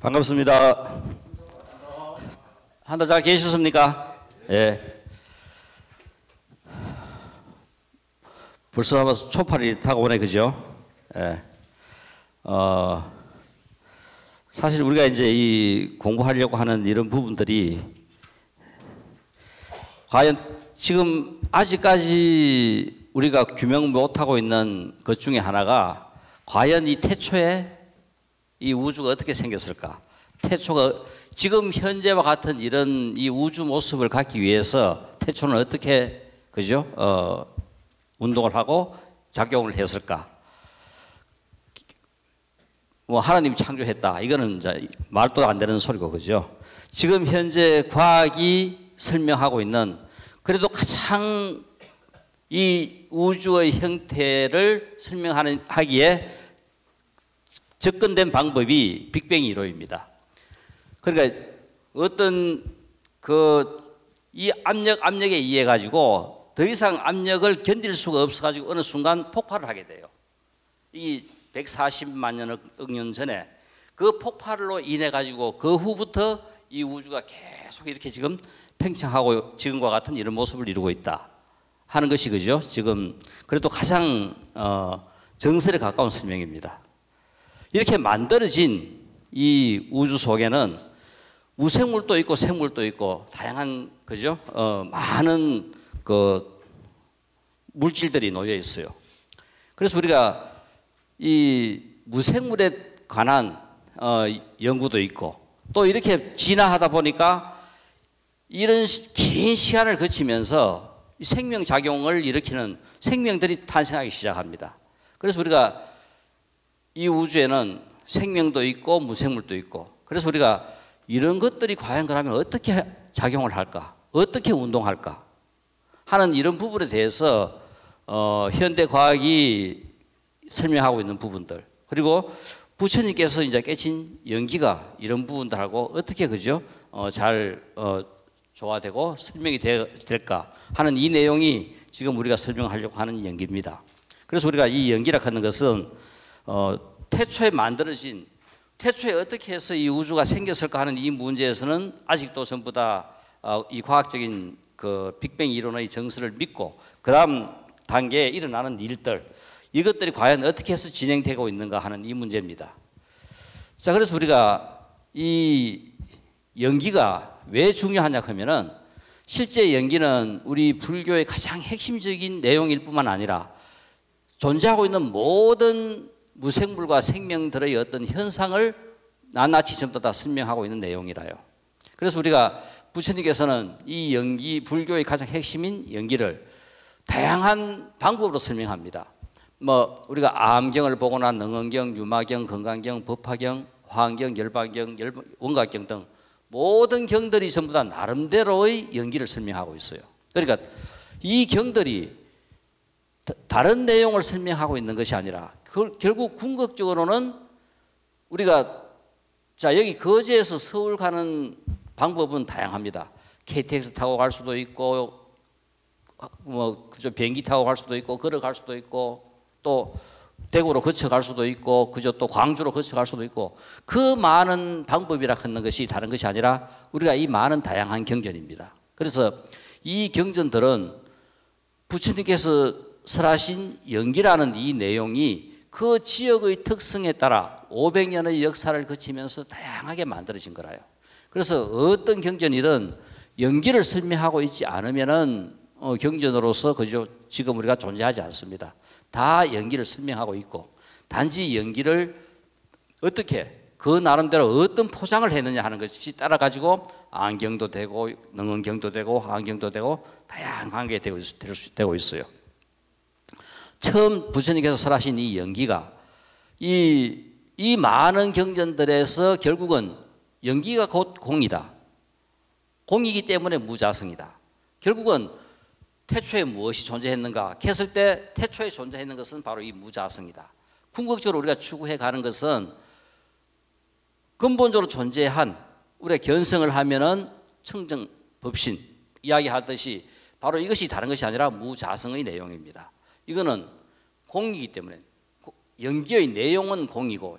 반갑습니다. 한달 잘 계셨습니까? 예. 벌써 아마 초파리 타고 오네, 그죠? 예. 사실 우리가 이제 이 공부하려고 하는 이런 부분들이 과연 지금 아직까지 우리가 규명 못하고 있는 것 중에 하나가 과연 이 태초에 이 우주가 어떻게 생겼을까? 태초가 지금 현재와 같은 이런 이 우주 모습을 갖기 위해서 태초는 어떻게 그죠? 운동을 하고 작용을 했을까? 뭐 하나님이 창조했다. 이거는 이제 말도 안 되는 소리고 그죠? 지금 현재 과학이 설명하고 있는 그래도 가장 이 우주의 형태를 설명하기에 접근된 방법이 빅뱅 이론입니다. 그러니까 어떤 이 압력에 의해 가지고 더 이상 압력을 견딜 수가 없어 가지고 어느 순간 폭발을 하게 돼요. 이 140만 년 전에 그 폭발로 인해 가지고 그 후부터 이 우주가 계속 이렇게 지금 팽창하고 지금과 같은 이런 모습을 이루고 있다 하는 것이 그죠? 지금 그래도 가장 정설에 가까운 설명입니다. 이렇게 만들어진 이 우주 속에는 무생물도 있고 생물도 있고 다양한 그죠? 많은 그 물질들이 놓여 있어요. 그래서 우리가 이 무생물에 관한 연구도 있고 또 이렇게 진화하다 보니까 이런 긴 시간을 거치면서 생명작용을 일으키는 생명들이 탄생하기 시작합니다. 그래서 우리가 이 우주에는 생명도 있고 무생물도 있고 그래서 우리가 이런 것들이 과연 그러면 어떻게 작용을 할까? 어떻게 운동할까? 하는 이런 부분에 대해서 현대 과학이 설명하고 있는 부분들 그리고 부처님께서 이제 깨친 연기가 이런 부분들하고 어떻게 그죠? 잘 조화되고 설명이 될까 하는 이 내용이 지금 우리가 설명하려고 하는 연기입니다. 그래서 우리가 이 연기라 하는 것은 태초에 만들어진 태초에 어떻게 해서 이 우주가 생겼을까 하는 이 문제에서는 아직도 전부 다 이 과학적인 그 빅뱅 이론의 정설을 믿고 그 다음 단계에 일어나는 일들 이것들이 과연 어떻게 해서 진행되고 있는가 하는 이 문제입니다. 자, 그래서 우리가 이 연기가 왜 중요하냐 하면은 실제 연기는 우리 불교의 가장 핵심적인 내용일 뿐만 아니라 존재하고 있는 모든 무생물과 생명들의 어떤 현상을 낱낱이 전부 다 설명하고 있는 내용이라요. 그래서 우리가 부처님께서는 이 연기, 불교의 가장 핵심인 연기를 다양한 방법으로 설명합니다. 뭐 우리가 암경을 보거나 능언경, 유마경, 건강경, 법화경, 화엄경, 열반경, 원각경 등 모든 경들이 전부 다 나름대로의 연기를 설명하고 있어요. 그러니까 이 경들이 다른 내용을 설명하고 있는 것이 아니라 결국 궁극적으로는 우리가 자 여기 거제에서 서울 가는 방법은 다양합니다. KTX 타고 갈 수도 있고 뭐 그저 비행기 타고 갈 수도 있고 걸어갈 수도 있고 또 대구로 거쳐 갈 수도 있고 그저 또 광주로 거쳐 갈 수도 있고 그 많은 방법이라 하는 것이 다른 것이 아니라 우리가 이 많은 다양한 경전입니다. 그래서 이 경전들은 부처님께서 설하신 연기라는 이 내용이 그 지역의 특성에 따라 500년의 역사를 거치면서 다양하게 만들어진 거라요. 그래서 어떤 경전이든 연기를 설명하고 있지 않으면은 경전으로서 그저 지금 우리가 존재하지 않습니다. 다 연기를 설명하고 있고 단지 연기를 어떻게 그 나름대로 어떤 포장을 했느냐 하는 것이 따라 가지고 안경도 되고 능언경도 되고 화엄경도 되고 다양하게 되고 있어요. 처음 부처님께서 설하신 이 연기가 이 많은 경전들에서 결국은 연기가 곧 공이다. 공이기 때문에 무자성이다. 결국은 태초에 무엇이 존재했는가 했을 때 태초에 존재했는 것은 바로 이 무자성이다. 궁극적으로 우리가 추구해 가는 것은 근본적으로 존재한 우리가 견성을 하면은 청정 법신 이야기하듯이 바로 이것이 다른 것이 아니라 무자성의 내용입니다. 이거는 공이기 때문에 연기의 내용은 공이고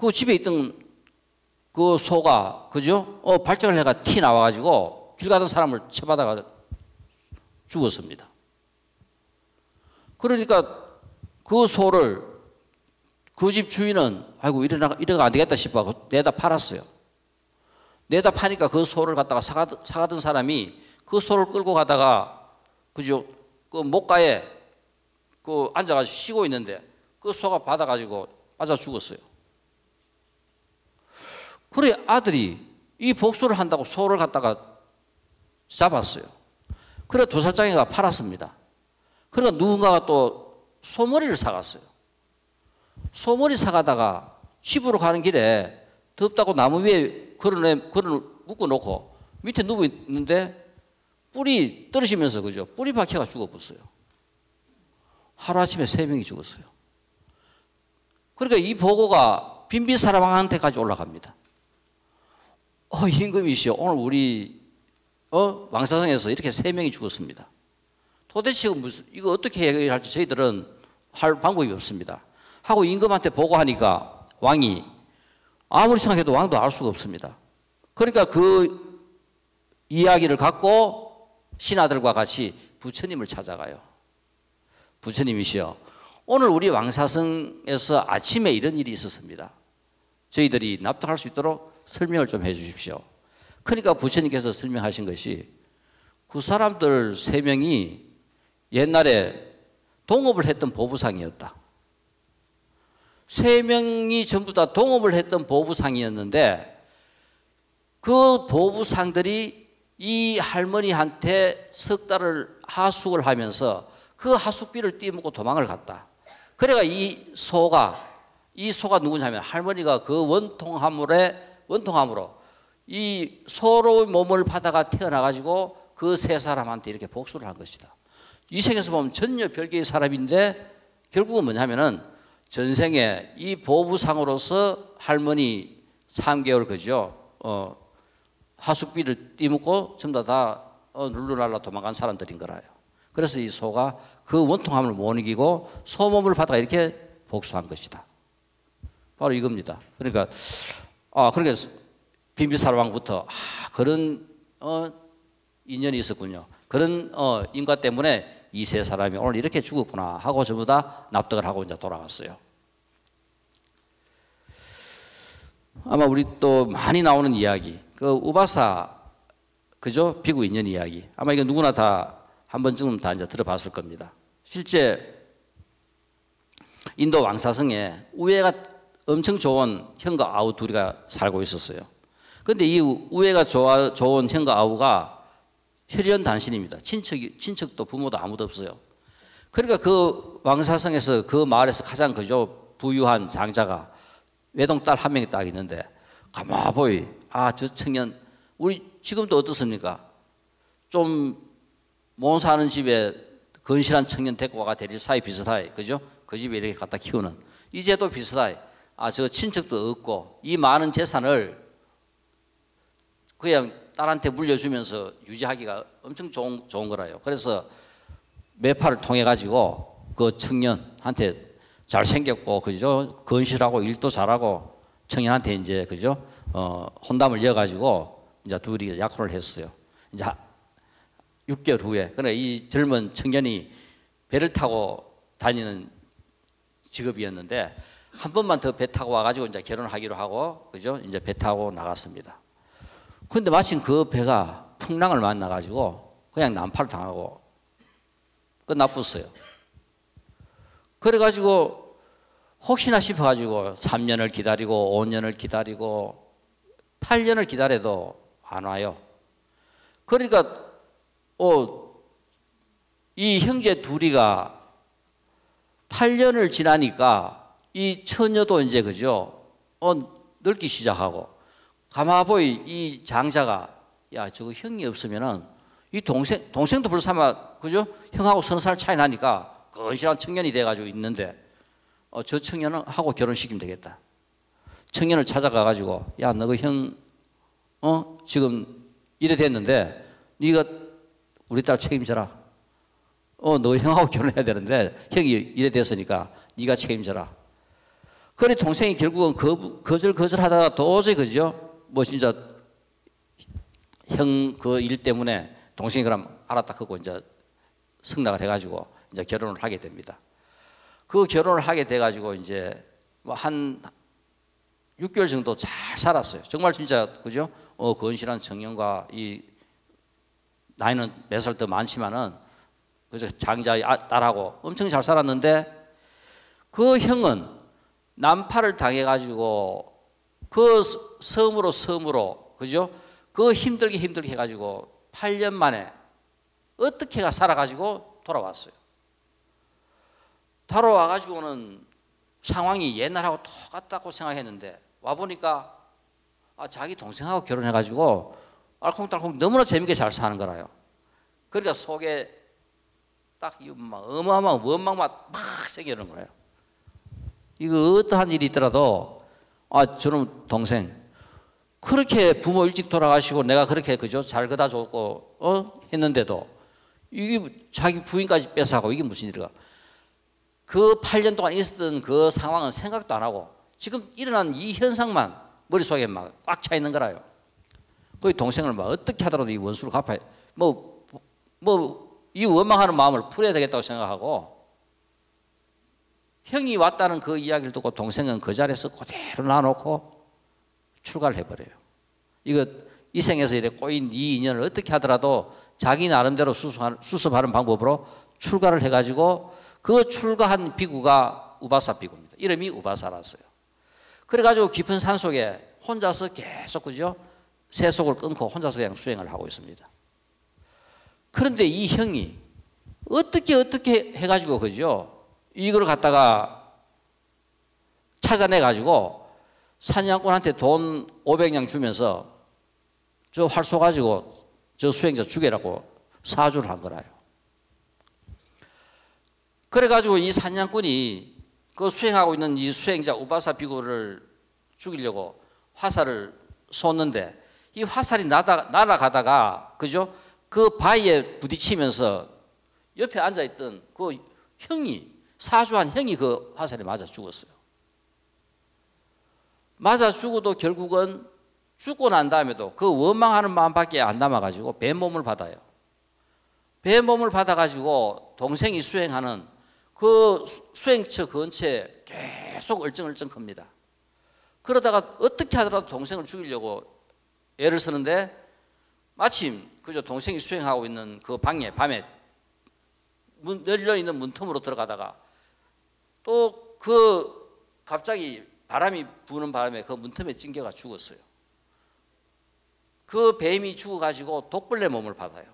그 집에 있던 그 소가, 그죠? 발작을 해가 티 나와가지고 길 가던 사람을 쳐받아가 죽었습니다. 그러니까 그 소를 그 집 주인은 아이고 이래가 안 되겠다 싶어 내다 팔았어요. 내다 파니까 그 소를 갖다가 사가던 사람이 그 소를 끌고 가다가 그죠? 그 목가에 그 앉아가지고 쉬고 있는데 그 소가 받아가지고 맞아 죽었어요. 그래 아들이 이 복수를 한다고 소를 갖다가 잡았어요. 그래 도살장이가 팔았습니다. 그러니까 누군가가 또 소머리를 사갔어요. 소머리 사가다가 집으로 가는 길에 덥다고 나무 위에 걸어 묶어놓고 밑에 누워 있는데 뿔이 떨어지면서 그죠? 뿔이 박혀가 죽어버렸어요. 하루아침에 3명이 죽었어요. 그러니까 이 보고가 빈비사람한테까지 올라갑니다. 임금이시여, 오늘 우리 왕사성에서 이렇게 3명이 죽었습니다. 도대체 이거 어떻게 해결할지 저희들은 할 방법이 없습니다. 하고 임금한테 보고하니까 왕이 아무리 생각해도 왕도 알 수가 없습니다. 그러니까 그 이야기를 갖고 신하들과 같이 부처님을 찾아가요. 부처님이시여, 오늘 우리 왕사성에서 아침에 이런 일이 있었습니다. 저희들이 납득할 수 있도록 설명을 좀 해 주십시오. 그러니까 부처님께서 설명하신 것이 그 사람들 3명이 옛날에 동업을 했던 보부상이었다. 3명이 전부 다 동업을 했던 보부상이었는데 그 보부상들이 이 할머니한테 석 달을 하숙을 하면서 그 하숙비를 떼먹고 도망을 갔다. 그래가 이 소가 누구냐면 할머니가 그 원통함으로 이 소로의 몸을 받아가 태어나가지고 그 3사람한테 이렇게 복수를 한 것이다. 이 세계에서 보면 전혀 별개의 사람인데 결국은 뭐냐면은 전생에 이 보부상으로서 할머니 3개월 그죠? 하숙비를 떼먹고 전부 다 룰루랄라 도망간 사람들인 거라요. 그래서 이 소가 그 원통함을 못 이기고 소몸을 받아가 이렇게 복수한 것이다. 바로 이겁니다. 그러니까 빈비사르왕부터 그런 인연이 있었군요. 그런 인과 때문에 이 3사람이 오늘 이렇게 죽었구나 하고 전부 다 납득을 하고 이제 돌아갔어요. 아마 우리 또 많이 나오는 이야기, 그 우바사 그죠? 비구 인연 이야기. 아마 이거 누구나 다 한 번쯤은 다 이제 들어봤을 겁니다. 실제 인도 왕사성에 우애가 엄청 좋은 형과 아우 둘이가 살고 있었어요. 그런데 이 우애가 좋은 형과 아우가 혈연 단신입니다. 친척도 부모도 아무도 없어요. 그러니까 그 왕사성에서 그 마을에서 가장 그죠 부유한 장자가 외동딸 1명이 딱 있는데 가마보이 저 청년 우리 지금도 어떻습니까? 좀 못 사는 집에 건실한 청년 데리고 와가 데릴 사이 비슷하이 그죠? 그 집에 이렇게 갖다 키우는 이제도 비슷하이 저 친척도 없고 이 많은 재산을 그냥 딸한테 물려주면서 유지하기가 엄청 좋은 거라요. 그래서 매파를 통해 가지고 그 청년한테 잘생겼고 그죠? 건실하고 일도 잘하고 청년한테 이제 그죠? 혼담을 이어 가지고 이제 둘이 약혼을 했어요. 이제 6개월 후에 그러니까 이 젊은 청년이 배를 타고 다니는 직업이었는데 한 번만 더 배 타고 와 가지고 이제 결혼하기로 하고 그죠? 이제 배 타고 나갔습니다. 근데 마침 그 배가 풍랑을 만나 가지고 그냥 난파를 당하고 끝나버렸어요. 그래 가지고 혹시나 싶어 가지고 3년을 기다리고 5년을 기다리고 8년을 기다려도 안 와요. 그러니까 이 형제 둘이가 8년을 지나니까 이 처녀도 이제 그죠? 늙기 시작하고 가마보이 이 장자가 저거 형이 없으면은 이 동생도 벌써 아마 그죠? 형하고 30살 차이 나니까 건실한 청년이 돼가지고 있는데 저 청년은 하고 결혼시키면 되겠다. 청년을 찾아가 가지고 너 그 형 지금 이래 됐는데 네가 우리 딸 책임져라. 너 형하고 결혼해야 되는데 형이 이래 됐으니까 네가 책임져라. 그래 동생이 결국은 거절하다가 도저히 그죠? 뭐 진짜 형 그 일 때문에 동생이 그럼 알았다 하고 이제 승낙을 해가지고 이제 결혼을 하게 됩니다. 그 결혼을 하게 돼가지고 이제 뭐 한 6개월 정도 잘 살았어요. 정말 진짜 그죠? 건실한 청년과 이 나이는 몇 살 더 많지만은 그죠? 장자의 딸하고 엄청 잘 살았는데 그 형은 난파를 당해가지고 그 섬으로 그죠? 그 힘들게 해가지고 8년 만에 어떻게가 살아가지고 돌아왔어요. 돌아와가지고는 상황이 옛날하고 똑같다고 생각했는데 와보니까 자기 동생하고 결혼해가지고 알콩달콩 너무나 재밌게 잘 사는 거라요. 그러니까 속에 딱 어마어마한 원망만 막 생기는 거예요. 이거 어떠한 일이 있더라도 저놈 동생 그렇게 부모 일찍 돌아가시고 내가 그렇게 그죠 잘 그다 줬고 했는데도 이게 자기 부인까지 뺏어가고 이게 무슨 일이야? 그 8년 동안 있었던 그 상황은 생각도 안 하고 지금 일어난 이 현상만 머릿속에 막 꽉 차 있는 거라요. 그 동생을 막 어떻게 하더라도 이 원수를 갚아야 이 원망하는 마음을 풀어야 되겠다고 생각하고 형이 왔다는 그 이야기를 듣고 동생은 그 자리에서 그대로 놔놓고 출가를 해버려요. 이 생에서 이래 꼬인 이 인연을 어떻게 하더라도 자기 나름대로 수습하는 방법으로 출가를 해가지고 그 출가한 비구가 우바사 비구입니다. 이름이 우바사라서요. 그래가지고 깊은 산 속에 혼자서 계속 그죠 세속을 끊고 혼자서 그냥 수행을 하고 있습니다. 그런데 이 형이 어떻게 해가지고 그죠 이걸 갖다가 찾아내가지고 사냥꾼한테 돈 500냥 주면서 저 활 쏘가지고 저 수행자 죽여라고 사주를 한 거라요. 그래가지고 이 사냥꾼이 그 수행하고 있는 이 수행자 우바사 비구를 죽이려고 화살을 쏘는데 이 화살이 날아가다가 그죠? 그 바위에 부딪히면서 옆에 앉아있던 그 사주한 형이 그 화살에 맞아 죽었어요. 맞아 죽어도 결국은 죽고 난 다음에도 그 원망하는 마음밖에 안 남아가지고 뱀몸을 받아요. 뱀몸을 받아가지고 동생이 수행하는 그 수행처 근처에 계속 얼쩡얼쩡합니다. 그러다가 어떻게 하더라도 동생을 죽이려고 애를 쓰는데 마침 그저 동생이 수행하고 있는 그 방에 밤에 열려 있는 문틈으로 들어가다가 또 갑자기 바람이 부는 바람에 그 문틈에 찡겨가 죽었어요. 그 뱀이 죽어가지고 독벌레 몸을 받아요.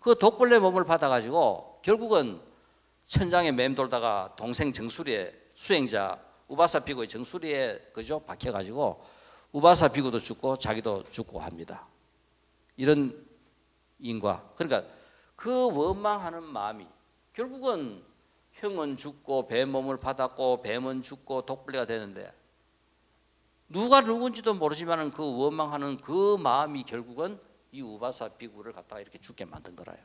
그 독벌레 몸을 받아가지고 결국은 천장에 맴돌다가 동생 정수리에 수행자 우바사 비구의 정수리에 그죠 박혀가지고 우바사 비구도 죽고 자기도 죽고 합니다. 이런 인과 그러니까 그 원망하는 마음이 결국은 형은 죽고 뱀 몸을 받았고 뱀은 죽고 독벌레가 되는데 누가 누군지도 모르지만 그 원망하는 그 마음이 결국은 이 우바사 비구를 갖다가 이렇게 죽게 만든 거라요.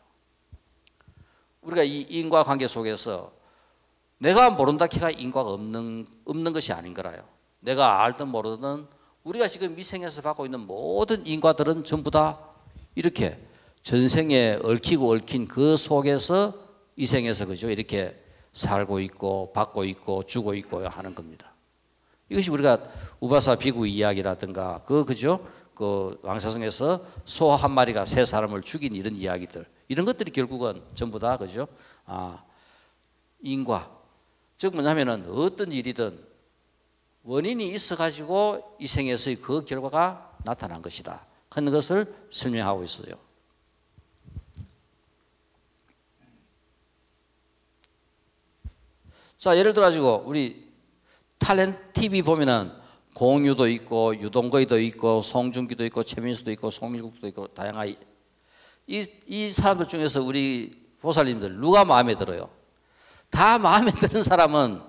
우리가 이 인과관계 속에서 내가 모른다 키가 인과가 없는 것이 아닌 거라요. 내가 알든 모르든 우리가 지금 이 생에서 받고 있는 모든 인과들은 전부 다 이렇게 전생에 얽힌 그 속에서 이 생에서 그죠 이렇게 살고 있고 받고 있고 주고 있고 하는 겁니다. 이것이 우리가 우바사 비구 이야기라든가 그죠 그 왕사성에서 소 한 마리가 세 사람을 죽인 이런 이야기들 이런 것들이 결국은 전부 다 그죠 인과 즉 뭐냐면은 어떤 일이든 원인이 있어 가지고 이 생에서의 그 결과가 나타난 것이다 하는 것을 설명하고 있어요. 자 예를 들어 가지고 우리 탤런트 TV 보면은 공유도 있고 유동거이도 있고 송중기도 있고 최민수도 있고 송일국도 있고 다양한 이 사람들 중에서 우리 보살님들 누가 마음에 들어요? 다 마음에 드는 사람은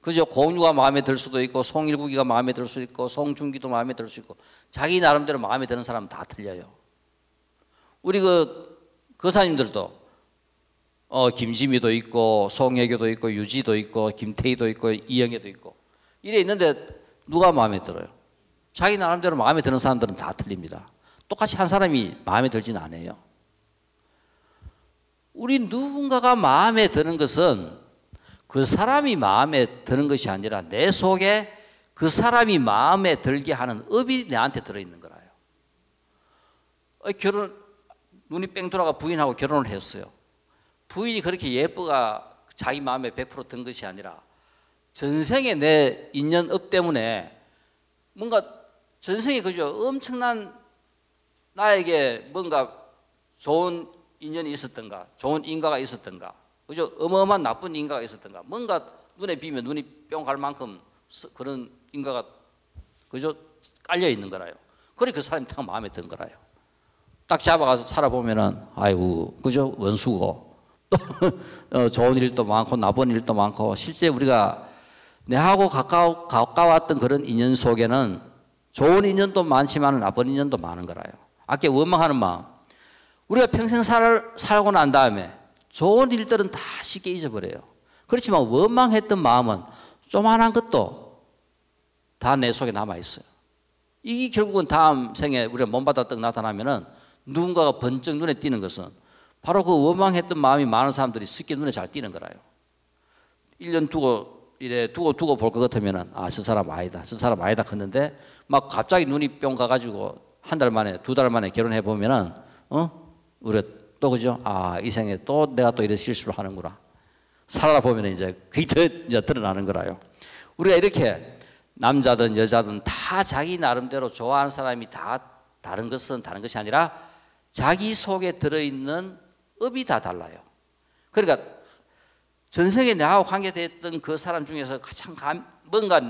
그죠 공유가 마음에 들 수도 있고 송일국이가 마음에 들 수도 있고 송중기도 마음에 들 수 있고 자기 나름대로 마음에 드는 사람은 다 틀려요. 우리 그 거사님들도 김지미도 있고 송혜교도 있고 유지도 있고 김태희도 있고 이영애도 있고 이래 있는데 누가 마음에 들어요? 자기 나름대로 마음에 드는 사람들은 다 틀립니다. 똑같이 한 사람이 마음에 들지는 않아요. 우리 누군가가 마음에 드는 것은 그 사람이 마음에 드는 것이 아니라 내 속에 그 사람이 마음에 들게 하는 업이 내한테 들어있는 거라요. 눈이 뺑 돌아가 부인하고 결혼을 했어요. 부인이 그렇게 예쁘가 자기 마음에 100% 든 것이 아니라 전생에 내 인연업 때문에 뭔가 전생에 그죠 엄청난 나에게 뭔가 좋은 인연이 있었던가 좋은 인과가 있었던가 그죠 어마어마한 나쁜 인과가 있었던가 뭔가 눈에 비면 눈이 뿅 갈 만큼 그런 인과가 그죠 깔려 있는 거라요. 그래 그 사람이 딱 마음에 든 거라요. 딱 잡아가서 살아보면은 아이고 그죠 원수고 또 좋은 일도 많고 나쁜 일도 많고 실제 우리가 내하고 가까웠던 그런 인연 속에는 좋은 인연도 많지만 나쁜 인연도 많은 거라요. 아까 원망하는 마음 우리가 평생 살고 난 다음에 좋은 일들은 다 쉽게 잊어버려요. 그렇지만 원망했던 마음은 조만한 것도 다 내 속에 남아있어요. 이게 결국은 다음 생에 우리가 몸바다 떡 나타나면은 누군가가 번쩍 눈에 띄는 것은 바로 그 원망했던 마음이 많은 사람들이 쉽게 눈에 잘 띄는 거라요. 1년 두고 볼 것 같으면은 아, 저 사람 아니다. 저 사람 아니다 했는데 막 갑자기 눈이 뿅 가가지고 한 달 만에, 두 달 만에 결혼해 보면은 우리가 또 그죠? 아, 이 생에 또 내가 또 이런 실수를 하는구나. 살아보면 이제 그게 더 드러나는 거라요. 우리가 이렇게 남자든 여자든 다 자기 나름대로 좋아하는 사람이 다 다른 것은 다른 것이 아니라 자기 속에 들어있는 업이 다 달라요. 그러니까 전생에 나하고 관계됐던 그 사람 중에서 가장 뭔가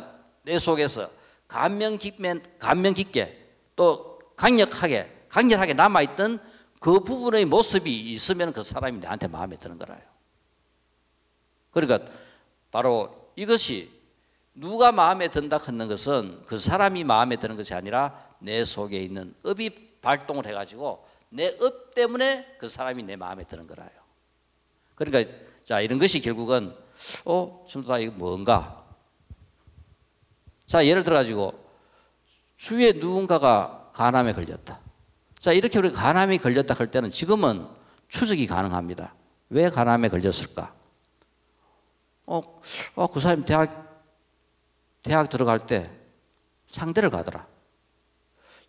내 속에서 감명 깊게 또 강렬하게 남아있던 그 부분의 모습이 있으면 그 사람이 나한테 마음에 드는 거라요. 그러니까 바로 이것이 누가 마음에 든다 하는 것은 그 사람이 마음에 드는 것이 아니라 내 속에 있는 업이 발동을 해가지고 내 업 때문에 그 사람이 내 마음에 드는 거라요. 그러니까 자 이런 것이 결국은 전부 다 이거 뭔가. 자 예를 들어 가지고 주위에 누군가가 간암에 걸렸다. 자 이렇게 우리가 간암이 걸렸다 할 때는 지금은 추적이 가능합니다. 왜 간암에 걸렸을까? 그 사람이 대학 들어갈 때 상대를 가더라.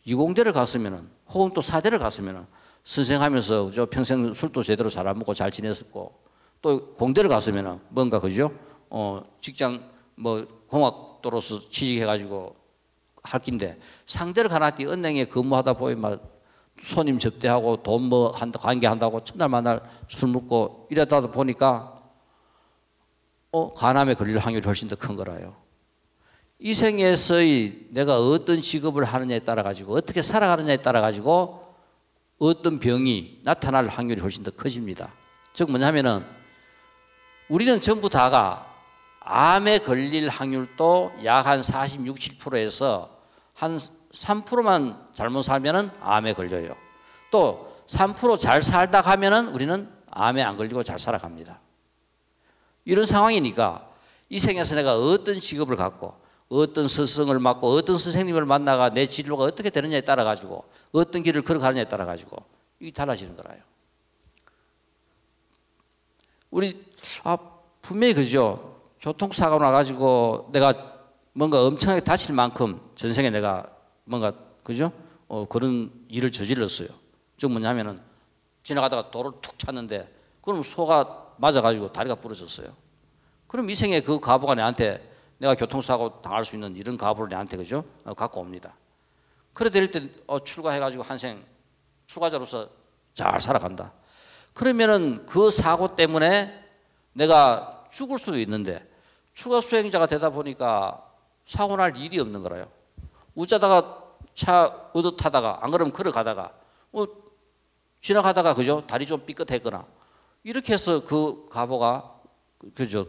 이공대를 갔으면은 혹은 또 사대를 갔으면은 선생하면서 저 평생 술도 제대로 잘 안 먹고 잘 지냈었고 또 공대를 갔으면은 뭔가 그죠? 직장 뭐 공학도로서 취직해가지고 할 긴데 상대를 가놨더니 은행에 근무하다 보면 막 손님 접대하고 돈 뭐 관계한다고 첫날 만날 술 먹고 이러다 보니까 간암에 걸릴 확률이 훨씬 더 큰 거라요. 이 생에서의 내가 어떤 직업을 하느냐에 따라 가지고 어떻게 살아가느냐에 따라 가지고 어떤 병이 나타날 확률이 훨씬 더 커집니다. 즉 뭐냐면은 우리는 전부 다가 암에 걸릴 확률도 약 한 46, 7%에서 한 3%만 잘못 살면은 암에 걸려요. 또 3% 잘 살다 가면은 우리는 암에 안 걸리고 잘 살아갑니다. 이런 상황이니까 이 생에서 내가 어떤 직업을 갖고 어떤 스승을 맡고 어떤 선생님을 만나가 내 진로가 어떻게 되느냐에 따라 가지고 어떤 길을 걸어가느냐에 따라 가지고 이게 달라지는 거라요. 우리 분명히 그죠. 교통사고 나가지고 내가 뭔가 엄청나게 다칠 만큼 전생에 내가 뭔가 그죠? 그런 일을 저질렀어요. 즉 뭐냐면은 지나가다가 도로를 툭 찼는데 그럼 소가 맞아가지고 다리가 부러졌어요. 그럼 이 생에 그 가부가 내한테 내가 교통사고 당할 수 있는 이런 가부를 내한테 그죠? 갖고 옵니다. 그래 될 때 출가해가지고 한생 출가자로서 잘 살아간다. 그러면은 그 사고 때문에 내가 죽을 수도 있는데 추가 수행자가 되다 보니까 사고 날 일이 없는 거라요. 웃자다가 차 얻어 타다가 안 그러면 걸어가다가 지나가다가 그죠? 다리 좀 삐끗했거나 이렇게 해서 그 가보가 그죠?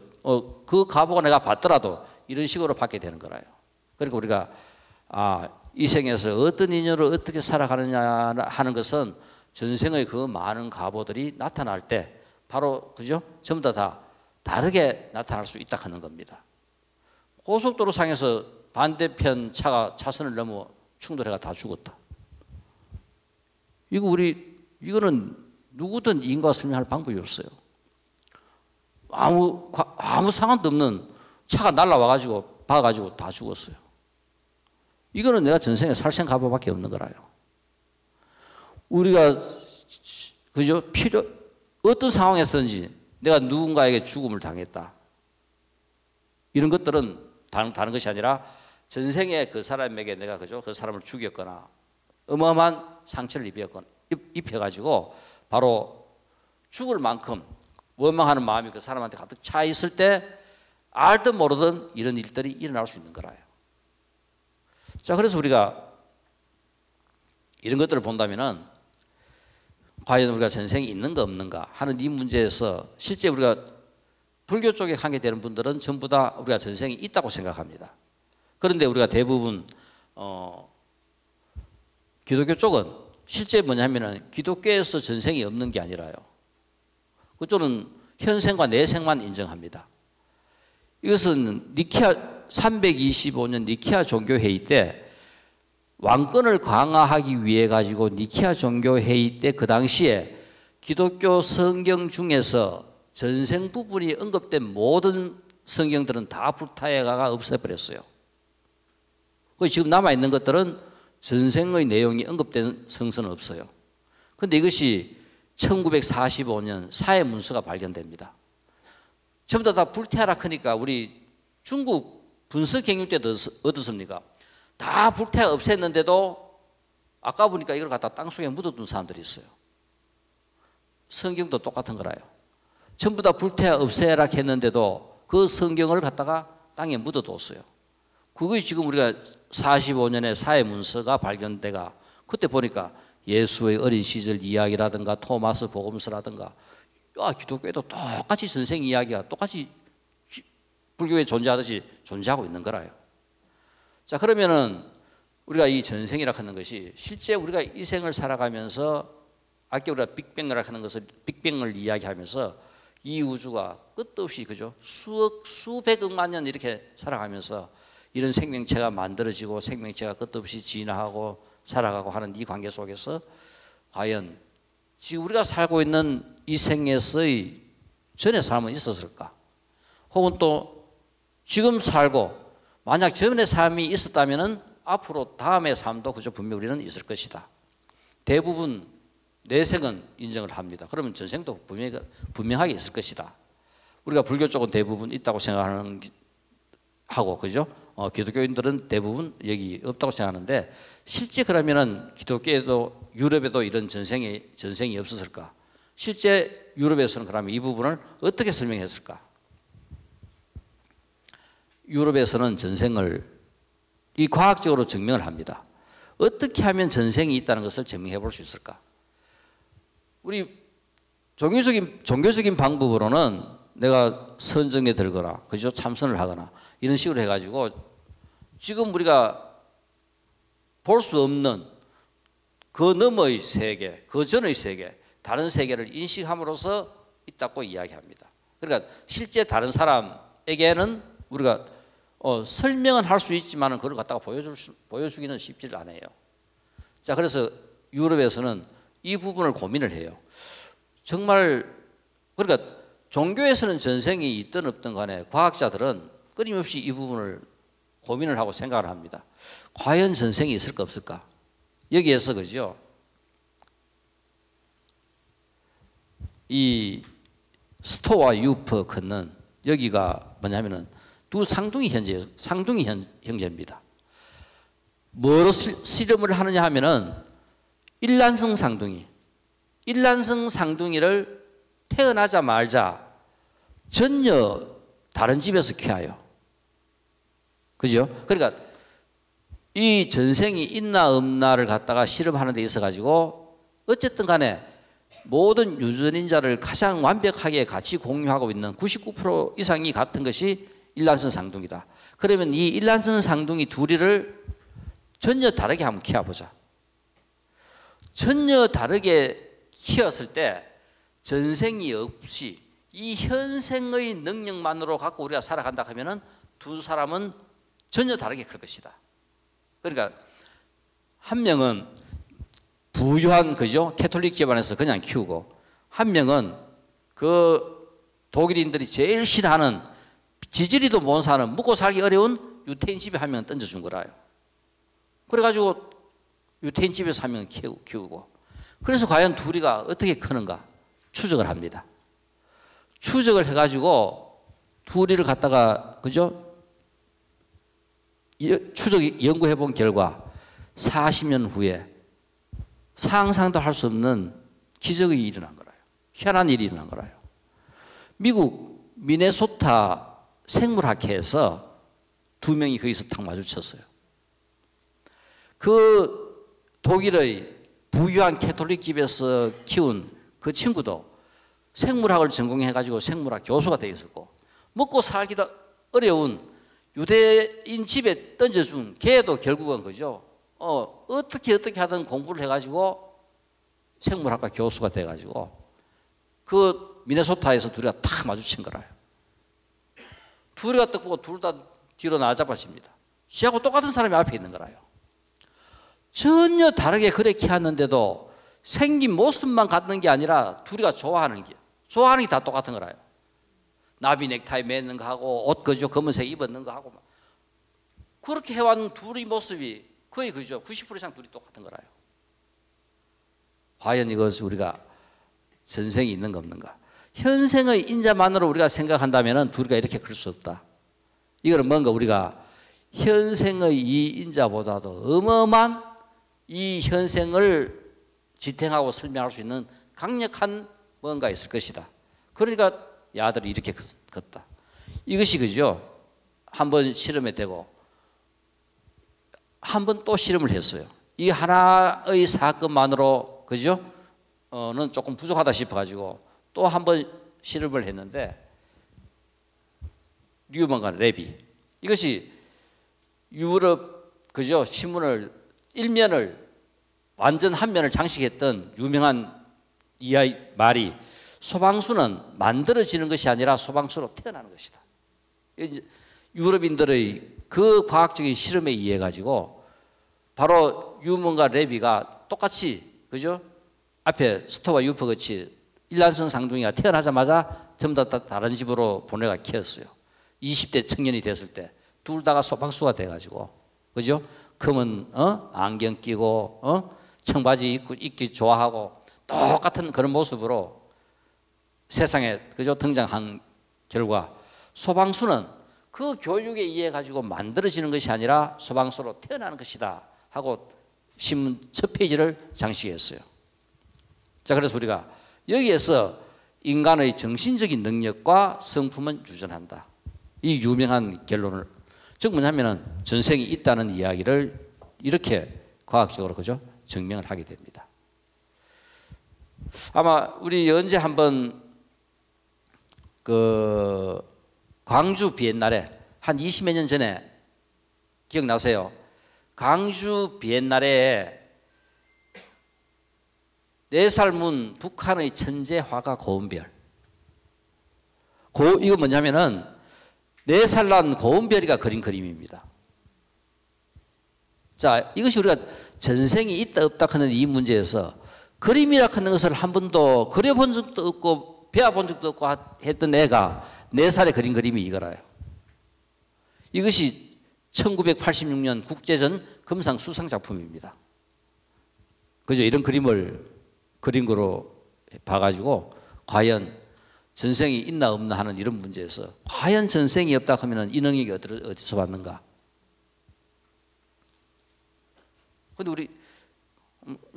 그 가보가 내가 받더라도 이런 식으로 받게 되는 거라요. 그러니까 우리가 이 생에서 어떤 인연으로 어떻게 살아가느냐 하는 것은 전생의 그 많은 가보들이 나타날 때 바로 그죠? 전부 다 다르게 나타날 수 있다 하는 겁니다. 고속도로 상에서 반대편 차가 차선을 넘어 충돌해가 다 죽었다. 이거는 누구든 인과가 설명할 방법이 없어요. 아무 상관도 없는 차가 날라와가지고 박아가지고 다 죽었어요. 이거는 내가 전생에 살생가보밖에 없는 거라요. 우리가 그죠? 어떤 상황에서든지 내가 누군가에게 죽음을 당했다. 이런 것들은 다른 것이 아니라 전생에 그 사람에게 내가 그죠? 그 사람을 죽였거나 어마어마한 상처를 입혀가지고 바로 죽을 만큼 원망하는 마음이 그 사람한테 가득 차 있을 때 알든 모르든 이런 일들이 일어날 수 있는 거라요. 자, 그래서 우리가 이런 것들을 본다면은 과연 우리가 전생이 있는가 없는가 하는 이 문제에서 실제 우리가 불교 쪽에 관계되는 분들은 전부 다 우리가 전생이 있다고 생각합니다. 그런데 우리가 대부분 기독교 쪽은 실제 뭐냐면은 기독교에서 전생이 없는 게 아니라요. 그쪽은 현생과 내생만 인정합니다. 이것은 니케아 325년 니케아 종교회의 때 왕권을 강화하기 위해 가지고 니케아 종교회의 때 그 당시에 기독교 성경 중에서 전생 부분이 언급된 모든 성경들은 다 불타해가 없애버렸어요. 지금 남아있는 것들은 전생의 내용이 언급된 성서는 없어요. 그런데 이것이 1945년 사해문서가 발견됩니다. 전부 다 불태하라 하니까 우리 중국 분석행위 때도 어떻습니까? 다 불태 없앴는데도 아까 보니까 이걸 갖다 땅속에 묻어둔 사람들이 있어요. 성경도 똑같은 거라요. 전부 다 불태 없애라 했는데도 그 성경을 갖다가 땅에 묻어뒀어요. 그것이 지금 우리가 45년에 사해문서가 발견돼가 그때 보니까 예수의 어린 시절 이야기라든가 토마스 복음서라든가 기독교에도 똑같이 선생 이야기가 똑같이 불교에 존재하듯이 존재하고 있는 거라요. 자, 그러면은 우리가 이 전생이라 하는 것이 실제 우리가 이 생을 살아가면서 아까 우리가 빅뱅이라 하는 것을 빅뱅을 이야기하면서 이 우주가 끝도 없이 그죠? 수백억만 년 이렇게 살아가면서 이런 생명체가 만들어지고 생명체가 끝도 없이 진화하고 살아가고 하는 이 관계 속에서 과연 지금 우리가 살고 있는 이 생에서의 전의 삶은 있었을까? 혹은 또 지금 살고 만약 전의 삶이 있었다면 앞으로 다음의 삶도 그저 분명 우리는 있을 것이다. 대부분 내생은 인정을 합니다. 그러면 전생도 분명하게 있을 것이다. 우리가 불교 쪽은 대부분 있다고 생각하는 하고 그죠? 기독교인들은 대부분 여기 없다고 생각하는데 실제 그러면은 기독교에도 유럽에도 이런 전생이 없었을까? 실제 유럽에서는 그러면 이 부분을 어떻게 설명했을까? 유럽에서는 전생을 이 과학적으로 증명을 합니다. 어떻게 하면 전생이 있다는 것을 증명해 볼 수 있을까? 우리 종교적인 방법으로는 내가 선정에 들거나 그죠? 참선을 하거나 이런 식으로 해가지고 지금 우리가 볼 수 없는 그 너머의 세계, 그 전의 세계, 다른 세계를 인식함으로써 있다고 이야기합니다. 그러니까 실제 다른 사람에게는 우리가 설명은 할 수 있지만 그걸 갖다가 보여주기는 쉽지 않아요. 자, 그래서 유럽에서는 이 부분을 고민을 해요. 정말 그러니까 종교에서는 전생이 있든 없든 간에 과학자들은 끊임없이 이 부분을 고민을 하고 생각을 합니다. 과연 전생이 있을까 없을까? 여기에서 그죠? 이 스토와 유퍼 걷는 여기가 뭐냐면은 두 쌍둥이 형제입니다. 뭐로 실험을 하느냐 하면은 일란성 쌍둥이를 태어나자마자 전혀 다른 집에서 키워요. 그죠? 그러니까 이 전생이 있나 없나를 갖다가 실험하는 데 있어 가지고 어쨌든 간에 모든 유전인자를 가장 완벽하게 같이 공유하고 있는 99% 이상이 같은 것이 일란성 쌍둥이다. 그러면 이 일란성 쌍둥이 둘이를 전혀 다르게 한번 키워보자. 전혀 다르게 키웠을 때 전생이 없이 이 현생의 능력만으로 갖고 우리가 살아간다 하면은 두 사람은 전혀 다르게 클 것이다. 그러니까 한 명은 부유한 그죠? 캐톨릭 집안에서 그냥 키우고, 한 명은 그 독일인들이 제일 싫어하는 지지리도 못 사는 먹고 살기 어려운 유태인 집에 한 명 던져준 거라요. 그래가지고 유태인 집에서 한 명 키우고, 그래서 과연 둘이가 어떻게 크는가 추적을 합니다. 추적을 해가지고 둘이를 갖다가 그죠? 추적 연구해 본 결과 40년 후에 상상도 할 수 없는 기적이 일어난 거라요. 희한한 일이 일어난 거라요. 미국 미네소타 생물학회에서 두 명이 거기서 딱 마주쳤어요. 그 독일의 부유한 캐톨릭 집에서 키운 그 친구도 생물학을 전공해가지고 생물학 교수가 되어 있었고, 먹고 살기도 어려운 유대인 집에 던져준 걔도 결국은 그죠? 어떻게 하든 공부를 해가지고 생물학과 교수가 돼가지고 그 미네소타에서 둘이가 탁 마주친 거라요. 둘이가 딱 보고 둘 다 뒤로 나잡아집니다. 지하고 똑같은 사람이 앞에 있는 거라요. 전혀 다르게 그래 키웠는데도 생긴 모습만 같은 게 아니라 둘이가 좋아하는 게 다 똑같은 거라요. 나비 넥타이 매는 거 하고 옷 그죠? 검은색 입었는 거 하고 막. 그렇게 해왔는 둘의 모습이 거의 그죠? 90% 이상 둘이 똑같은 거라요. 과연 이것이 우리가 전생이 있는 거 없는가? 현생의 인자만으로 우리가 생각한다면 둘이가 이렇게 클 수 없다. 이거는 뭔가 우리가 현생의 이 인자보다도 어마어마한 이 현생을 지탱하고 설명할 수 있는 강력한 뭔가 있을 것이다. 그러니까 이 아들이 이렇게 컸다. 이것이 그죠? 한번 실험에 대고 한 번 또 실험을 했어요. 이 하나의 사건만으로 그죠? 는 조금 부족하다 싶어가지고 또 한 번 실험을 했는데, 뉴먼과 레비, 이것이 유럽 그죠? 신문을 일면을 완전 한 면을 장식했던 유명한 이 말이, 소방수는 만들어지는 것이 아니라 소방수로 태어나는 것이다. 유럽인들의 그 과학적인 실험에 의해 가지고 바로 유먼과 레비가 똑같이 그죠? 앞에 스토와 유퍼 같이 일란성 상둥이가 태어나자마자 전부 다 다른 집으로 보내가 키웠어요. 20대 청년이 됐을 때 둘 다가 소방수가 돼가지고 그죠? 검은 안경 끼고 청바지 입기 좋아하고 똑같은 그런 모습으로 세상에 그죠? 등장한 결과, 소방수는 그 교육에 의해 가지고 만들어지는 것이 아니라 소방수로 태어나는 것이다 하고 신문 첫 페이지를 장식했어요. 자, 그래서 우리가 여기에서 인간의 정신적인 능력과 성품은 유전한다. 이 유명한 결론을, 즉 뭐냐면은 전생이 있다는 이야기를 이렇게 과학적으로 그죠? 증명을 하게 됩니다. 아마 우리 언제 한번 그 광주 비엔날에 한 20몇 년 전에 기억나세요? 광주 비엔날에 4살 문 북한의 천재 화가 고은별. 이거 뭐냐면은 4살 난 고은별이가 그린 그림입니다. 자, 이것이 우리가 전생이 있다 없다 하는 이 문제에서 그림이라 하는 것을 한 번도 그려본 적도 없고 배워본 적도 없고 했던 애가 4살에 그린 그림이 이거라요. 이것이 1986년 국제전 금상 수상 작품입니다. 그죠? 이런 그림을 그린 거로 봐가지고 과연 전생이 있나 없나 하는 이런 문제에서 과연 전생이 없다 하면 이 능력이 어디서 왔는가? 근데 우리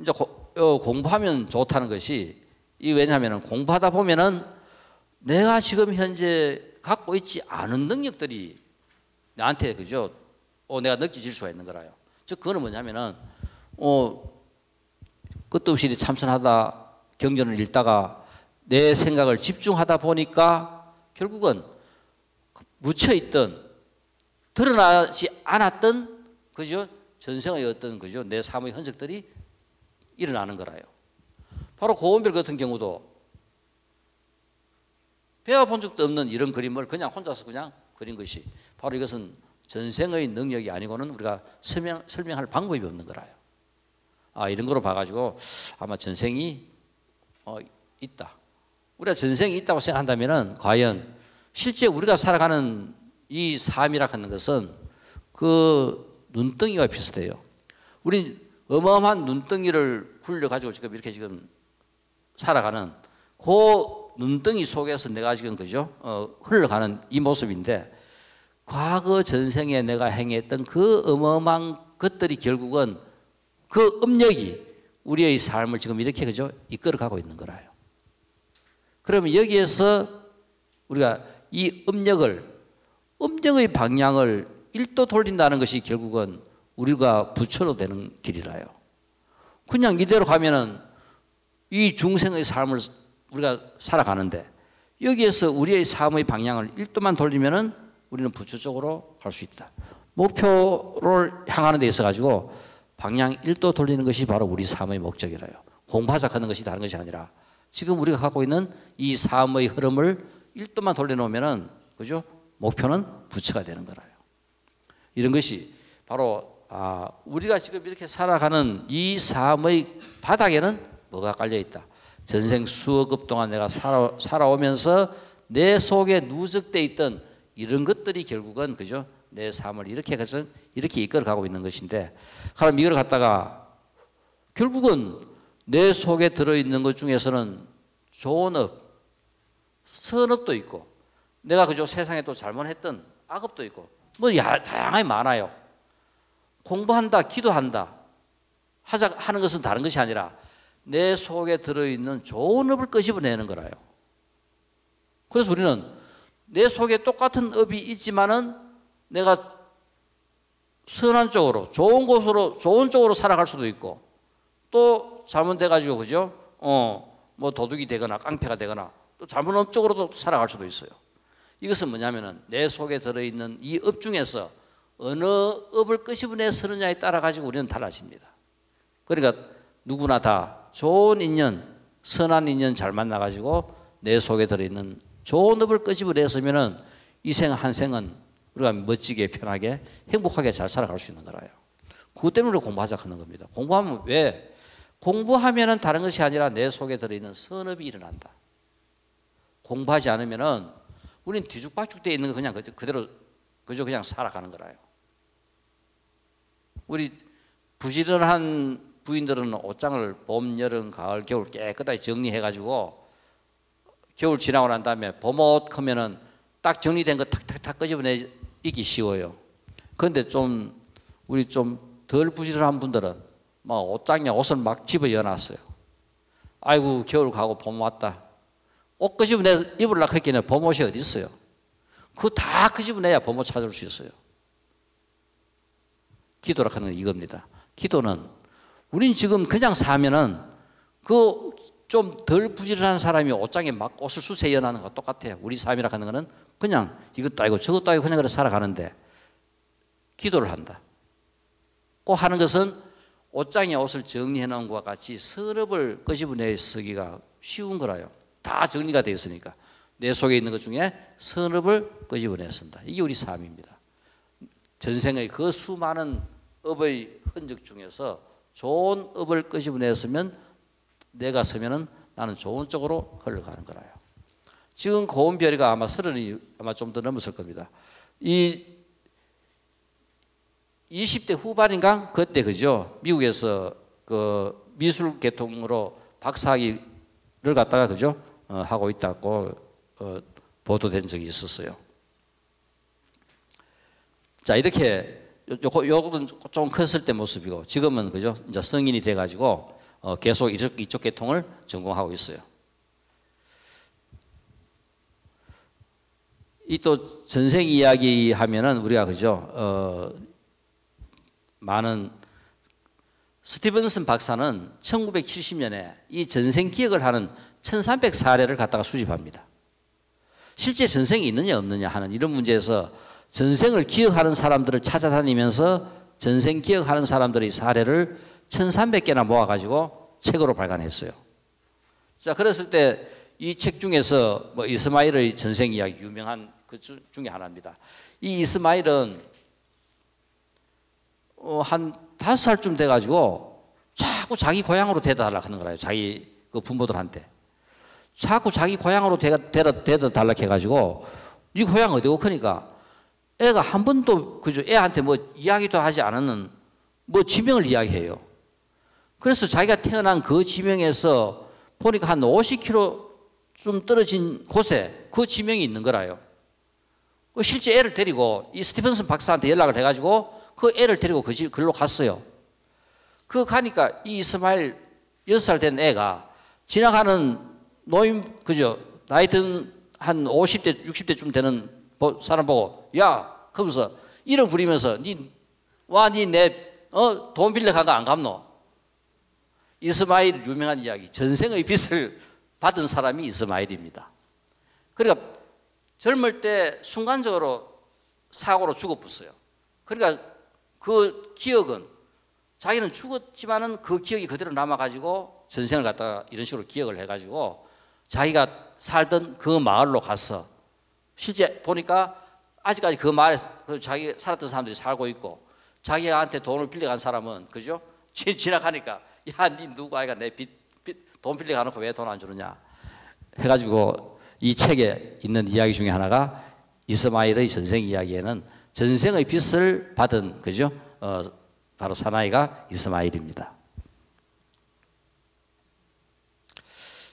이제 공부하면 좋다는 것이, 이 왜냐하면 공부하다 보면은 내가 지금 현재 갖고 있지 않은 능력들이 나한테 그죠? 내가 느껴질 수가 있는 거라요. 즉 그거는 뭐냐면은 끝도 없이 참선하다 경전을 읽다가 내 생각을 집중하다 보니까 결국은 묻혀있던 드러나지 않았던 그죠? 전생의 어떤 그죠? 내 삶의 흔적들이 일어나는 거라요. 바로 고은별 같은 경우도 배워본 적도 없는 이런 그림을 그냥 혼자서 그냥 그린 것이 바로 이것은 전생의 능력이 아니고는 우리가 설명할 방법이 없는 거라요. 이런 거로 봐가지고 아마 전생이 있다. 우리가 전생이 있다고 생각한다면은 과연 실제 우리가 살아가는 이 삶이라 하는 것은 그 눈덩이와 비슷해요. 우리 어마어마한 눈덩이를 굴려가지고 지금 살아가는 그 눈덩이 속에서 내가 지금 그죠? 흘러가는 이 모습인데 과거 전생에 내가 행했던 그 어마어마한 것들이 결국은 그 업력이 우리의 삶을 지금 이렇게 그죠? 이끌어가고 있는 거라요. 그러면 여기에서 우리가 이 업력의 방향을 1도 돌린다는 것이 결국은 우리가 부처로 되는 길이라요. 그냥 이대로 가면은 이 중생의 삶을 우리가 살아가는데 여기에서 우리의 삶의 방향을 1도만 돌리면은 우리는 부처 쪽으로 갈 수 있다. 목표를 향하는 데 있어 가지고 방향 1도 돌리는 것이 바로 우리 삶의 목적이라요. 공부하자 하는 것이 다른 것이 아니라 지금 우리가 갖고 있는 이 삶의 흐름을 1도만 돌려놓으면은 그죠? 목표는 부처가 되는 거라요. 이런 것이 바로 우리가 지금 이렇게 살아가는 이 삶의 바닥에는 뭐가 깔려 있다. 전생 수억급 동안 내가 살아오면서 내 속에 누적돼 있던 이런 것들이 결국은 그죠? 내 삶을 이렇게 이끌어가고 있는 것인데, 그럼 이걸 갖다가 결국은 내 속에 들어있는 것 중에서는 좋은 업, 선업도 있고, 내가 그저 세상에 또 잘못했던 악업도 있고, 뭐 다양하게 많아요. 공부한다, 기도한다, 하는 것은 다른 것이 아니라 내 속에 들어있는 좋은 업을 끄집어내는 거라요. 그래서 우리는 내 속에 똑같은 업이 있지만은 내가 선한 쪽으로, 좋은 곳으로, 좋은 쪽으로 살아갈 수도 있고, 또 잘못돼가지고, 그죠? 뭐 도둑이 되거나 깡패가 되거나 또 잘못된 쪽으로도 살아갈 수도 있어요. 이것은 뭐냐면은 내 속에 들어있는 이 업 중에서 어느 업을 끄집어내 쓰느냐에 따라 가지고 우리는 달라집니다. 그러니까 누구나 다 좋은 인연, 선한 인연 잘 만나가지고 내 속에 들어있는 좋은 업을 끄집어냈으면은 이 생 한 생은 우리가 멋지게 편하게 행복하게 잘 살아갈 수 있는 거라요. 그것 때문에 공부하자 하는 겁니다. 공부하면 왜? 공부하면은 다른 것이 아니라 내 속에 들어있는 선업이 일어난다. 공부하지 않으면은 우리는 뒤죽박죽 돼 있는 거 그냥 그대로 그냥 살아가는 거라요. 우리 부지런한 부인들은 옷장을 봄, 여름, 가을, 겨울 깨끗하게 정리해가지고 겨울 지나고 난 다음에 봄옷 하면은 딱 정리된 거 탁탁탁 끄집어내 입기 쉬워요. 그런데 우리 좀 덜 부지런한 분들은 막 옷장에 옷을 막 집어 여놨어요. 아이고 겨울 가고 봄 왔다. 옷 끄집어내 입으려고 했기는 봄옷이 어디 있어요? 그거 다 끄집어내야 봄옷 찾을 수 있어요. 기도라 하는 건 이겁니다. 기도는 우린 지금 그냥 사면은 그 좀 덜 부지런한 사람이 옷장에 막 옷을 수세 여나는 거 똑같아요. 우리 삶이라 하는 거는 그냥 이것도 아니고 저것도 아니고 그냥 그래 살아가는데 기도를 한다. 꼭 하는 것은 옷장에 옷을 정리해 놓은 것과 같이 서럽을 끄집어내 쓰기가 쉬운 거라요. 다 정리가 되어 있으니까 내 속에 있는 것 중에 서럽을 끄집어내 쓴다. 이게 우리 삶입니다. 전생의 그 수많은 업의 흔적 중에서 좋은 업을 끄집어냈으면 내가 서면은 나는 좋은 쪽으로 흘러가는 거라요. 지금 고은별이가 아마 30이 아마 좀 더 넘었을 겁니다. 이 20대 후반인가 그때 그죠? 미국에서 그 미술 계통으로 박사학위를 갖다가 그죠? 하고 있다고 보도된 적이 있었어요. 자 이렇게 요거는 좀 컸을 때 모습이고 지금은 그죠? 이제 성인이 돼가지고 계속 이쪽 계통을 전공하고 있어요. 이 또 전생 이야기 하면은 우리가 그죠? 많은 스티븐슨 박사는 1970년에 이 전생 기억을 하는 1300사례를 갖다가 수집합니다. 실제 전생이 있느냐 없느냐 하는 이런 문제에서 전생을 기억하는 사람들을 찾아다니면서 전생 기억하는 사람들의 사례를 1300개나 모아가지고 책으로 발간했어요. 자, 그랬을 때 이 책 중에서 뭐 이스마일의 전생 이야기 유명한 그 중에 하나입니다. 이 이스마일은 한 5살쯤 돼가지고 자꾸 자기 고향으로 데려달라고 하는 거예요. 자기 그 부모들한테. 자꾸 자기 고향으로 데려달라고 해가지고 이 고향 어디고 그러니까 애가 한 번도 그죠 애한테 뭐 이야기도 하지 않은 뭐 지명을 이야기해요. 그래서 자기가 태어난 그 지명에서 보니까 한 50km 좀 떨어진 곳에 그 지명이 있는 거라요. 실제 애를 데리고 이 스티븐슨 박사한테 연락을 해가지고 그 애를 데리고 글로 갔어요. 그 가니까 이 이스마일 6살 된 애가 지나가는 노인 그죠 나이 든 한 50대 60대쯤 되는 사람 보고 야 그러면서 이름 부리면서 니 내 돈 빌려 간 거 안 갚노? 이스마일 유명한 이야기 전생의 빚을 받은 사람이 이스마일입니다. 그러니까 젊을 때 순간적으로 사고로 죽어버렸어요. 그러니까 그 기억은 자기는 죽었지만은 그 기억이 그대로 남아가지고 전생을 갖다가 이런 식으로 기억을 해가지고 자기가 살던 그 마을로 갔어. 실제 보니까 아직까지 그 마을에 자기 살았던 사람들이 살고 있고 자기한테 돈을 빌려간 사람은 그죠? 지나가니까 야, 니 누구 아이가 내 돈 빌려가놓고 왜 돈 안 주느냐 해가지고 이 책에 있는 이야기 중에 하나가 이스마일의 전생 이야기에는 전생의 빚을 받은 그죠? 바로 사나이가 이스마일입니다.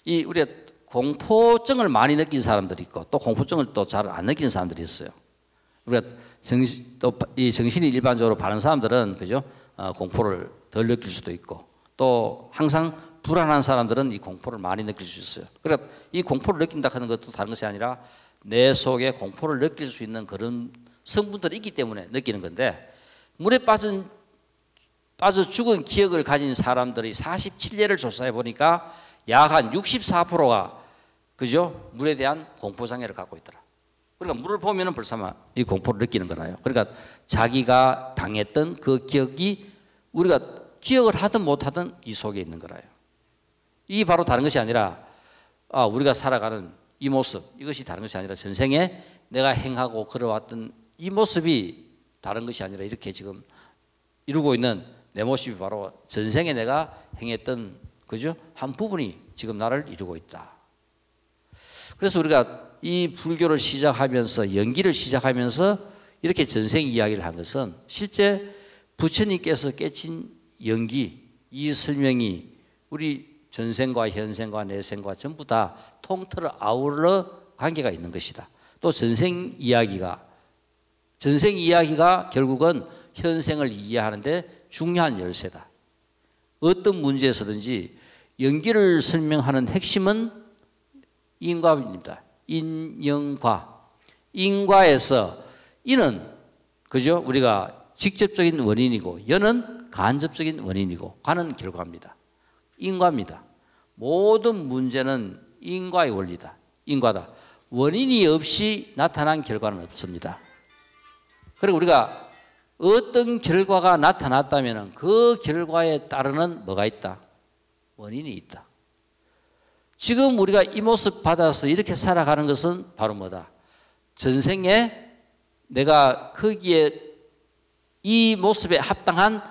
이 우리가 공포증을 많이 느낀 사람들이 있고 또 공포증을 또 잘 안 느끼는 사람들이 있어요. 우리가 이 정신이 일반적으로 바른 사람들은 그죠? 공포를 덜 느낄 수도 있고 또 항상 불안한 사람들은 이 공포를 많이 느낄 수 있어요. 그러니까 이 공포를 느낀다 하는 것도 다른 것이 아니라 내 속에 공포를 느낄 수 있는 그런 성분들이 있기 때문에 느끼는 건데 물에 빠져 죽은 기억을 가진 사람들이 47년을 조사해 보니까 약 한 64%가 그죠? 물에 대한 공포 장애를 갖고 있더라. 그러니까 물을 보면은 벌써 이 공포를 느끼는 거라요. 그러니까 자기가 당했던 그 기억이 우리가 기억을 하든 못하든 이 속에 있는 거라요. 이 바로 다른 것이 아니라 우리가 살아가는 이 모습 이것이 다른 것이 아니라 전생에 내가 행하고 걸어왔던 이 모습이 다른 것이 아니라 이렇게 지금 이루고 있는 내 모습이 바로 전생에 내가 행했던 그죠? 한 부분이 지금 나를 이루고 있다. 그래서 우리가 이 불교를 시작하면서 연기를 시작하면서 이렇게 전생 이야기를 한 것은 실제 부처님께서 깨친 연기 이 설명이 우리 전생과 현생과 내생과 전부 다 통틀어 아울러 관계가 있는 것이다. 또 전생 이야기가 결국은 현생을 이해하는데 중요한 열쇠다. 어떤 문제에서든지 연기를 설명하는 핵심은 인과입니다. 인영과. 인과에서 인은 그죠? 우리가 직접적인 원인이고 연은 간접적인 원인이고 과는 결과입니다. 인과입니다. 모든 문제는 인과의 원리다. 인과다. 원인이 없이 나타난 결과는 없습니다. 그리고 우리가 어떤 결과가 나타났다면 그 결과에 따르는 뭐가 있다? 원인이 있다. 지금 우리가 이 모습 받아서 이렇게 살아가는 것은 바로 뭐다? 전생에 내가 거기에 이 모습에 합당한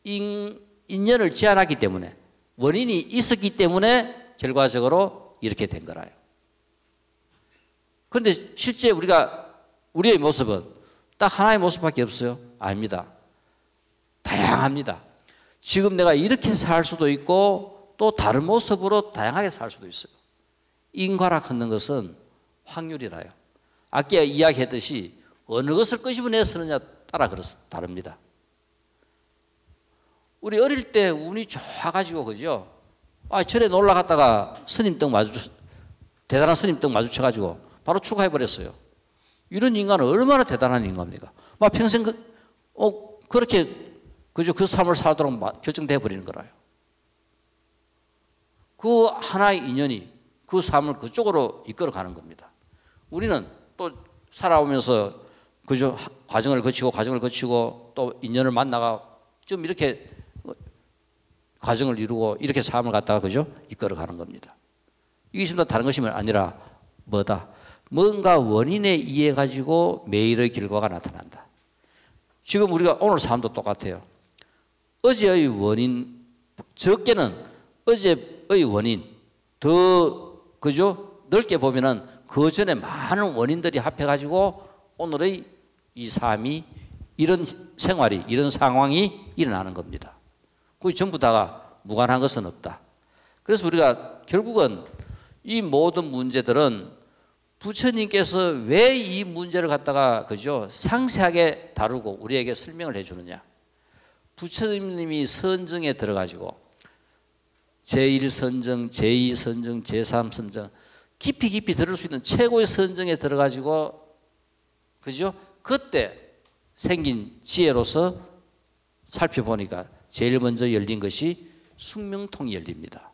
인연을 제안하기 때문에 원인이 있었기 때문에 결과적으로 이렇게 된 거라요. 그런데 실제 우리의 모습은 딱 하나의 모습밖에 없어요? 아닙니다. 다양합니다. 지금 내가 이렇게 살 수도 있고 또 다른 모습으로 다양하게 살 수도 있어요. 인과라 하는 것은 확률이라요. 아까 이야기했듯이 어느 것을 끄집어내 쓰느냐 따라 다릅니다. 우리 어릴 때 운이 좋아가지고 그죠? 절에 놀러 갔다가 대단한 스님 떡 마주쳐가지고 바로 출가해버렸어요. 이런 인간은 얼마나 대단한 인간입니까? 평생 그렇게 그죠? 그 삶을 살도록 결정돼 버리는 거라요. 그 하나의 인연이 그 삶을 그쪽으로 이끌어가는 겁니다. 우리는 또 살아오면서 그죠? 과정을 거치고 또 인연을 만나가 좀 이렇게 과정을 이루고 이렇게 삶을 갖다가 그죠? 이끌어가는 겁니다. 이게 좀 더 다른 것이 아니라 뭐다? 뭔가 원인에 의해 가지고 매일의 결과가 나타난다. 지금 우리가 오늘 삶도 똑같아요. 어제의 원인, 적게는 어제의 원인, 더 그죠? 넓게 보면은 그 전에 많은 원인들이 합해 가지고 오늘의 이 삶이 이런 생활이 이런 상황이 일어나는 겁니다. 거의 전부 다가 무관한 것은 없다. 그래서 우리가 결국은 이 모든 문제들은 부처님께서 왜 이 문제를 갖다가 그죠? 상세하게 다루고 우리에게 설명을 해 주느냐. 부처님이 선정에 들어가지고 제1선정, 제2선정, 제3선정 깊이 깊이 들을 수 있는 최고의 선정에 들어가지고 그죠? 그때 생긴 지혜로서 살펴보니까 제일 먼저 열린 것이 숙명통이 열립니다.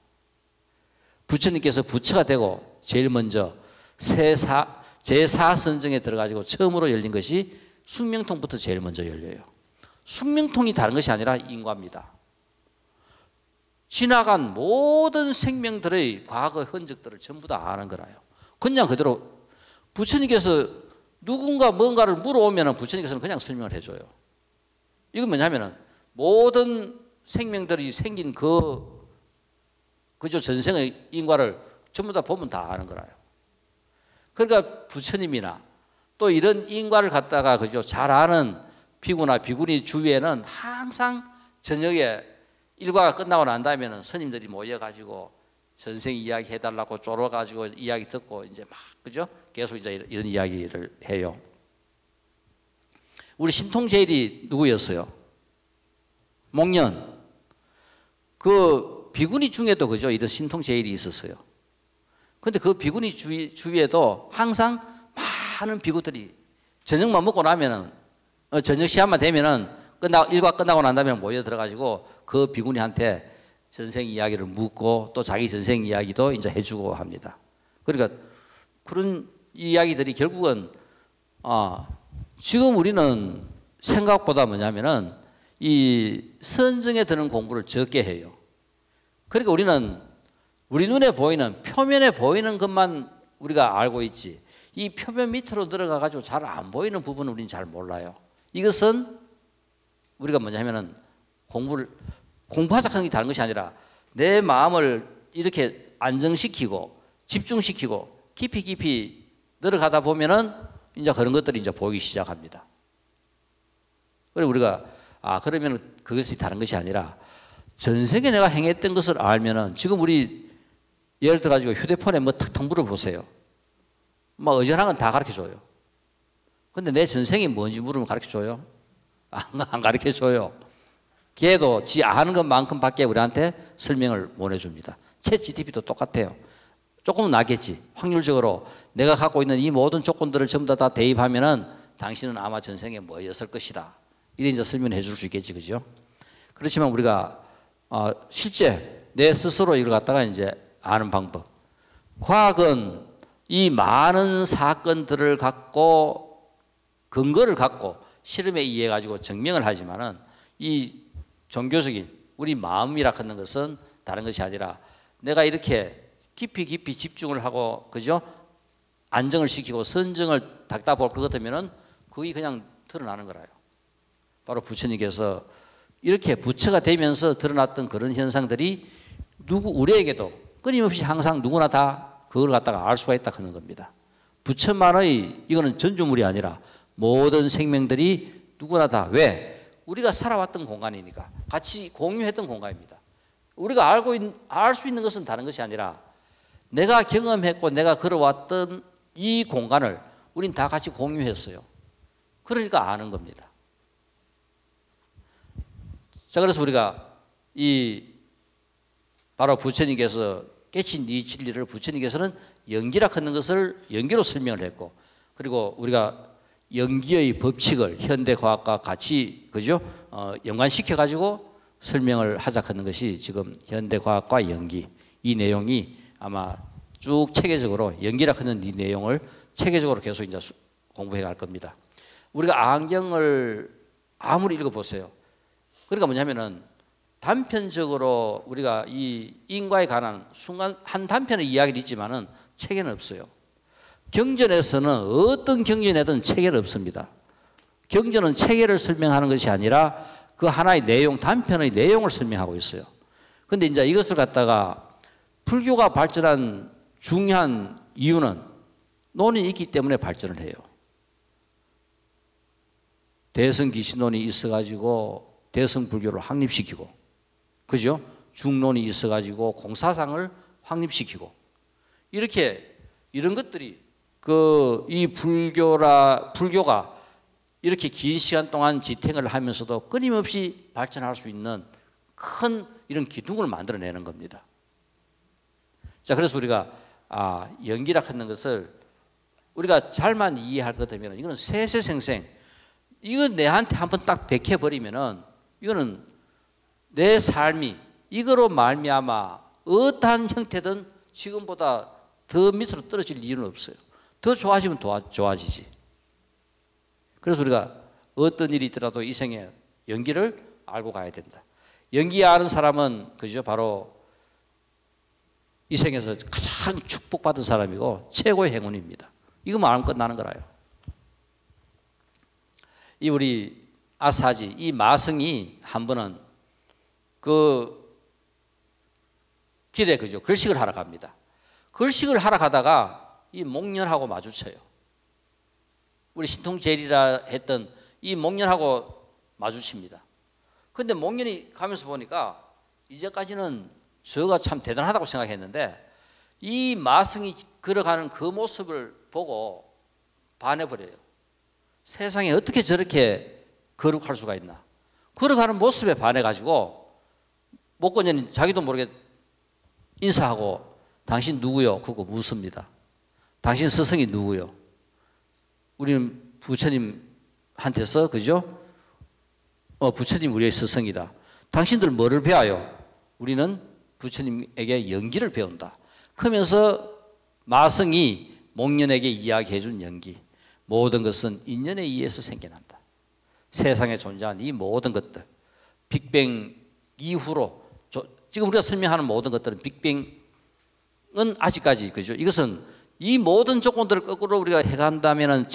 부처님께서 부처가 되고 제일 먼저 제4선정에 들어가지고 처음으로 열린 것이 숙명통부터 제일 먼저 열려요. 숙명통이 다른 것이 아니라 인과입니다. 지나간 모든 생명들의 과거 흔적들을 전부 다 아는 거라요. 그냥 그대로 부처님께서 누군가 뭔가를 물어오면 부처님께서는 그냥 설명을 해줘요. 이건 뭐냐면은 모든 생명들이 생긴 그저 전생의 인과를 전부 다 보면 다 아는 거라요. 그러니까 부처님이나 또 이런 인과를 갖다가 그저 잘 아는 비구나 비구니 주위에는 항상 저녁에 일과가 끝나고 난 다음에는 스님들이 모여가지고 전생 이야기 해달라고 쫄아가지고 이야기 듣고 이제 막 그죠? 계속 이제 이런 이야기를 해요. 우리 신통제일이 누구였어요? 목련. 그 비구니 중에도 그죠? 이런 신통제일이 있었어요. 근데 그 비구니 주위에도 항상 많은 비구들이 저녁만 먹고 나면은 저녁 시간만 되면은 일과 끝나고 난 다음에 모여 들어가지고 그 비구니한테 전생 이야기를 묻고 또 자기 전생 이야기도 이제 해주고 합니다. 그러니까 그런 이야기들이 결국은 지금 우리는 생각보다 뭐냐면은 이 선정에 드는 공부를 적게 해요. 그러니까 우리는 우리 눈에 보이는 표면에 보이는 것만 우리가 알고 있지 이 표면 밑으로 들어가 가지고 잘 안 보이는 부분은 우리는 잘 몰라요. 이것은 우리가 뭐냐면은 공부하자 하는 게 다른 것이 아니라 내 마음을 이렇게 안정시키고 집중시키고 깊이 깊이 들어가다 보면은 이제 그런 것들이 이제 보이기 시작합니다. 그리고 우리가 그러면 그것이 다른 것이 아니라 전생에 내가 행했던 것을 알면은 지금 우리 예를 들어 가지고 휴대폰에 뭐 탁탁 물어보세요. 뭐 의전한 건 다 가르쳐 줘요. 근데 내 전생이 뭔지 물으면 가르쳐 줘요? 안 가르쳐 줘요. 걔도 지 아는 것만큼밖에 우리한테 설명을 못 해줍니다. 챗 GTP도 똑같아요. 조금은 나겠지. 확률적으로 내가 갖고 있는 이 모든 조건들을 전부 다 대입하면은 당신은 아마 전생에 뭐였을 것이다. 이래 이제 설명해 줄 수 있겠지, 그죠? 그렇지만 우리가 실제 내 스스로 이걸 갖다가 이제 아는 방법. 과학은 이 많은 사건들을 갖고 근거를 갖고 실험에 의해 가지고 증명을 하지만은 이 종교적인 우리 마음이라 하는 것은 다른 것이 아니라 내가 이렇게 깊이 깊이 집중을 하고 그죠? 안정을 시키고 선정을 닦다 볼 것 같으면은 그게 그냥 드러나는 거라요. 바로 부처님께서 이렇게 부처가 되면서 드러났던 그런 현상들이 우리에게도 끊임없이 항상 누구나 다 그걸 갖다가 알 수가 있다 하는 겁니다. 부처만의 이거는 전주물이 아니라 모든 생명들이 누구나 다 왜? 우리가 살아왔던 공간이니까 같이 공유했던 공간입니다. 우리가 알 수 있는 것은 다른 것이 아니라 내가 경험했고 내가 걸어왔던 이 공간을 우린 다 같이 공유했어요. 그러니까 아는 겁니다. 자, 그래서 우리가 바로 부처님께서 깨친 이 진리를 부처님께서는 연기라 하는 것을 연기로 설명을 했고 그리고 우리가 연기의 법칙을 현대 과학과 같이 그죠? 연관시켜 가지고 설명을 하자 하는 것이 지금 현대 과학과 연기 이 내용이 아마 쭉 체계적으로 연기라 하는 이 내용을 체계적으로 계속 이제 공부해 갈 겁니다. 우리가 안경을 아무리 읽어 보세요. 그러니까 뭐냐면은 단편적으로 우리가 이 인과에 관한 순간 한 단편의 이야기를 있지만은 책에는 없어요. 경전에서는 어떤 경전에든 체계는 없습니다. 경전은 체계를 설명하는 것이 아니라 그 하나의 내용, 단편의 내용을 설명하고 있어요. 그런데 이제 이것을 갖다가 불교가 발전한 중요한 이유는 논이 있기 때문에 발전을 해요. 대성기시론이 있어가지고 대성불교를 확립시키고, 그죠? 중론이 있어가지고 공사상을 확립시키고, 이렇게 이런 것들이 이 불교가 이렇게 긴 시간 동안 지탱을 하면서도 끊임없이 발전할 수 있는 큰 이런 기둥을 만들어내는 겁니다. 자, 그래서 우리가 연기라 하는 것을 우리가 잘만 이해할 것 같으면 이거는 세세생생, 이거 내한테 한번 딱 베껴버리면은 이거는 내 삶이 이거로 말미암아 어떠한 형태든 지금보다 더 밑으로 떨어질 이유는 없어요. 더 좋아지면 좋아지지. 그래서 우리가 어떤 일이 있더라도 이 생에 연기를 알고 가야 된다. 연기 아는 사람은 그죠? 바로 이 생에서 가장 축복받은 사람이고 최고의 행운입니다. 이거만 알면 끝나는 거라요. 이 우리 아사지, 이 마승이 한 번은 그 길에 그죠? 글식을 하러 갑니다. 글식을 하러 가다가 이 목련하고 마주쳐요. 우리 신통제리라 했던 이 목련하고 마주칩니다. 근데 목련이 가면서 보니까 이제까지는 저가 참 대단하다고 생각했는데 이 마승이 걸어가는 그 모습을 보고 반해버려요. 세상에 어떻게 저렇게 거룩할 수가 있나. 걸어가는 모습에 반해가지고 목건년이 자기도 모르게 인사하고 당신 누구요? 그거 묻습니다. 당신 스승이 누구요? 우리는 부처님한테서 그죠? 부처님 우리의 스승이다. 당신들 뭐를 배워요? 우리는 부처님에게 연기를 배운다. 그러면서 마승이 목련에게 이야기해 준 연기. 모든 것은 인연에 의해서 생겨난다. 세상에 존재하는 이 모든 것들, 빅뱅 이후로 지금 우리가 설명하는 모든 것들은 빅뱅은 아직까지 그죠? 이것은 이 모든 조건들을 거꾸로 우리가 해간다면은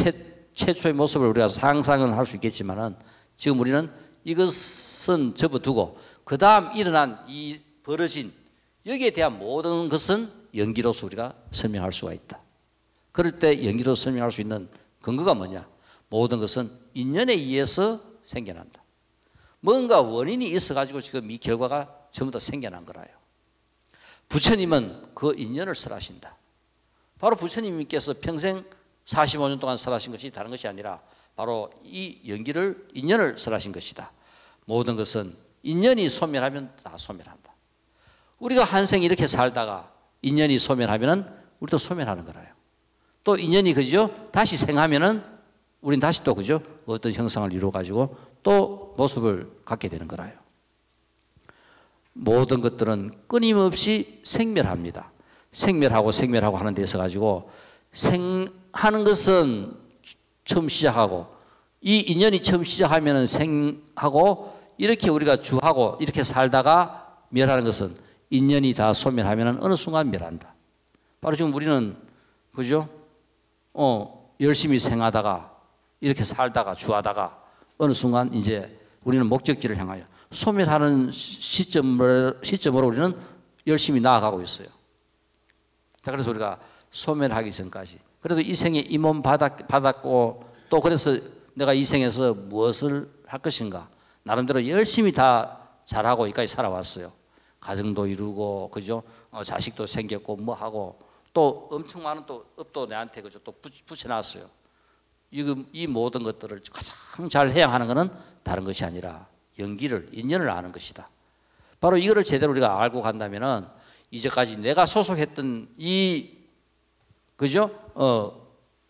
최초의 모습을 우리가 상상은 할 수 있겠지만은 지금 우리는 이것은 접어두고 그 다음 일어난 이 벌어진 여기에 대한 모든 것은 연기로서 우리가 설명할 수가 있다. 그럴 때 연기로서 설명할 수 있는 근거가 뭐냐? 모든 것은 인연에 의해서 생겨난다. 뭔가 원인이 있어가지고 지금 이 결과가 전부 다 생겨난 거라요. 부처님은 그 인연을 설하신다. 바로 부처님께서 평생 45년 동안 설하신 것이 다른 것이 아니라 바로 이 인연을 설하신 것이다. 모든 것은 인연이 소멸하면 다 소멸한다. 우리가 한 생 이렇게 살다가 인연이 소멸하면은 우리도 소멸하는 거라요. 또 인연이 그죠? 다시 생하면은 우린 다시 또 그죠? 어떤 형상을 이루어 가지고 또 모습을 갖게 되는 거라요. 모든 것들은 끊임없이 생멸합니다. 생멸하고 하는 데 있어 가지고 생하는 것은 처음 시작하고 이 인연이 처음 시작하면은 생하고 이렇게 우리가 주하고 이렇게 살다가 멸하는 것은 인연이 다 소멸하면은 어느 순간 멸한다. 바로 지금 우리는 그죠? 열심히 생하다가 이렇게 살다가 주하다가 어느 순간 이제 우리는 목적지를 향하여 소멸하는 시점으로 우리는 열심히 나아가고 있어요. 자, 그래서 우리가 소멸하기 전까지 그래도 이 생에 이 몸 받았고 또 그래서 내가 이 생에서 무엇을 할 것인가 나름대로 열심히 다 잘하고 여기까지 살아왔어요. 가정도 이루고 그죠? 자식도 생겼고 뭐 하고 또 엄청 많은 또 업도 내한테 그죠? 또 붙여놨어요. 이 모든 것들을 가장 잘 해야 하는 것은 다른 것이 아니라 인연을 아는 것이다. 바로 이거를 제대로 우리가 알고 간다면은 이제까지 내가 소속했던 그죠?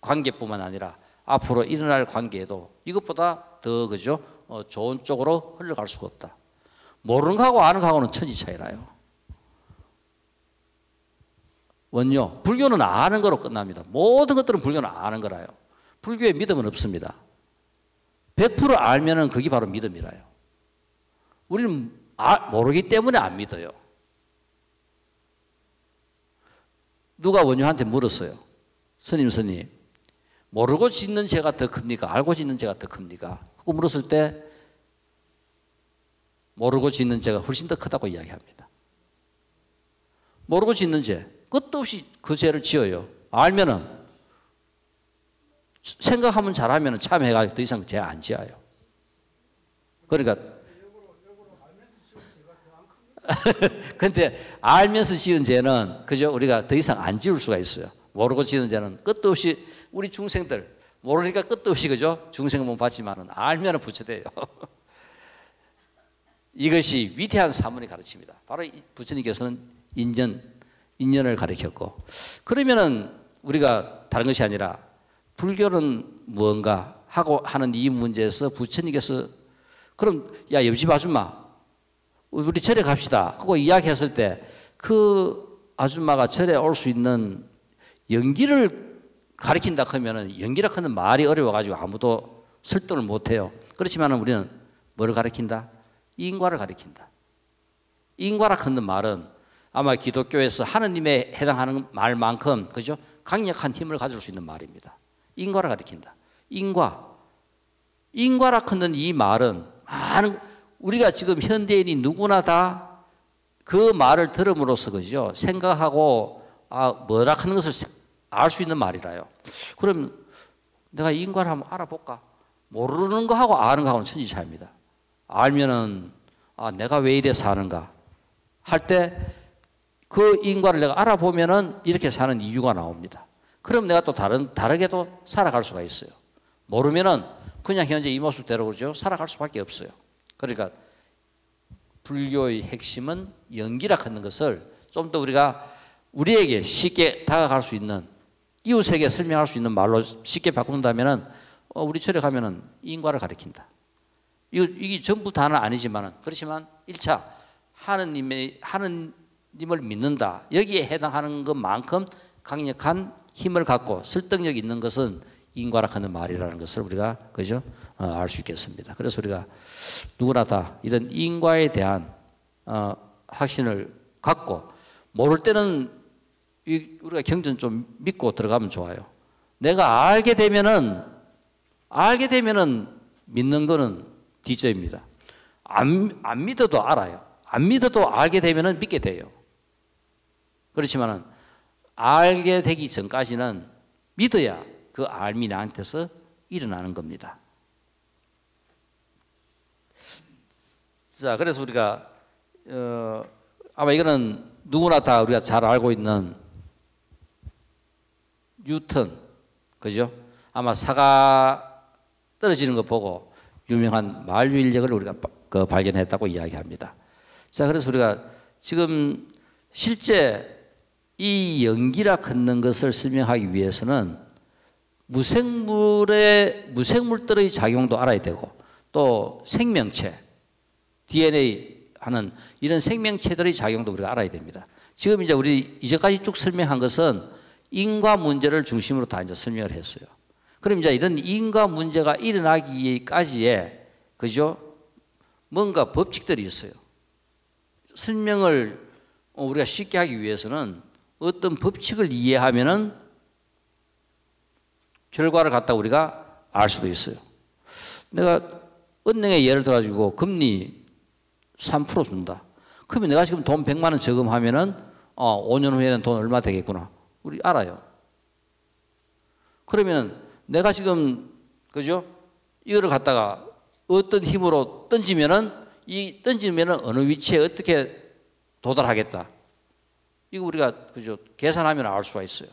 관계뿐만 아니라 앞으로 일어날 관계에도 이것보다 더 그죠? 좋은 쪽으로 흘러갈 수가 없다. 모르는 거하고 아는 거하고는 천지 차이라요. 원요, 불교는 아는 거로 끝납니다. 모든 것들은 불교는 아는 거라요. 불교에 믿음은 없습니다. 100% 알면은 그게 바로 믿음이라요. 우리는 모르기 때문에 안 믿어요. 누가 원효한테 물었어요. 스님, 모르고 짓는 죄가 더 큽니까? 알고 짓는 죄가 더 큽니까? 그거 물었을 때 모르고 짓는 죄가 훨씬 더 크다고 이야기합니다. 모르고 짓는 죄, 끝도 없이 그 죄를 지어요. 알면은, 생각하면 잘하면 참해가 더 이상 죄 안 지어요. 그러니까 근데 알면서 지은 죄는 그죠? 우리가 더 이상 안 지을 수가 있어요. 모르고 지은 죄는 끝도 없이 우리 중생들 모르니까 끝도 없이 그죠? 중생은 받지만은 알면은 부처돼요. 이것이 위대한 사문이 가르칩니다. 바로 부처님께서는 인연을 가르쳤고, 그러면은 우리가 다른 것이 아니라 불교는 무언가 하고 하는 이 문제에서 부처님께서 그럼 야 옆집 아줌마 우리 절에 갑시다. 그거 이야기했을 때 그 아줌마가 절에 올 수 있는 연기를 가르친다 하면은 연기라 하는 말이 어려워가지고 아무도 설득을 못해요. 그렇지만 우리는 뭐를 가르친다? 인과를 가르친다. 인과라 하는 말은 아마 기독교에서 하느님에 해당하는 말만큼 그죠? 강력한 힘을 가질 수 있는 말입니다. 인과를 가르친다. 인과라 하는 이 말은 많은 우리가 지금 현대인이 누구나 다 그 말을 들음으로써 그죠? 생각하고 뭐라 하는 것을 알 수 있는 말이라요. 그럼 내가 인과를 한번 알아볼까? 모르는 거하고 아는 거하고는 천지 차이입니다. 알면은 내가 왜 이래 사는가 할 때 그 인과를 내가 알아보면은 이렇게 사는 이유가 나옵니다. 그럼 내가 또 다르게도 살아갈 수가 있어요. 모르면은 그냥 현재 이 모습대로 그죠? 살아갈 수밖에 없어요. 그러니까 불교의 핵심은 연기라 하는 것을 좀 더 우리에게 쉽게 다가갈 수 있는 이웃에게 설명할 수 있는 말로 쉽게 바꾼다면은 우리 절에 가면은 인과를 가리킨다. 이게 전부 다는 아니지만은 그렇지만 1차 하느님을 믿는다. 여기에 해당하는 것만큼 강력한 힘을 갖고 설득력 있는 것은 인과라 하는 말이라는 것을 우리가 그죠? 알 수 있겠습니다. 그래서 우리가 누구나 다 이런 인과에 대한 확신을 갖고 모를 때는 우리가 경전 좀 믿고 들어가면 좋아요. 내가 알게 되면은 믿는 거는 D조입니다. 안 믿어도 알아요. 안 믿어도 알게 되면은 믿게 돼요. 그렇지만은 알게 되기 전까지는 믿어야 그 알미 나한테서 일어나는 겁니다. 자, 그래서 우리가 아마 이거는 누구나 다 우리가 잘 알고 있는 뉴턴, 그죠? 아마 사과 떨어지는 거 보고 유명한 만유인력을 우리가 발견했다고 이야기합니다. 자, 그래서 우리가 지금 실제 이 연기라 걷는 것을 설명하기 위해서는 무생물들의 작용도 알아야 되고 또 생명체, DNA 하는 이런 생명체들의 작용도 우리가 알아야 됩니다. 지금 이제 우리 이제까지 쭉 설명한 것은 인과 문제를 중심으로 다 이제 설명을 했어요. 그럼 이제 이런 인과 문제가 일어나기까지의 그죠? 뭔가 법칙들이 있어요. 설명을 우리가 쉽게 하기 위해서는 어떤 법칙을 이해하면은 결과를 갖다 우리가 알 수도 있어요. 내가 은행에 예를 들어가지고 금리 3% 준다. 그러면 내가 지금 돈 100만 원 저금하면은 5년 후에는 돈 얼마 되겠구나. 우리 알아요. 그러면 내가 지금 그죠? 이거를 갖다가 어떤 힘으로 던지면은 어느 위치에 어떻게 도달하겠다. 이거 우리가 그죠? 계산하면 알 수가 있어요.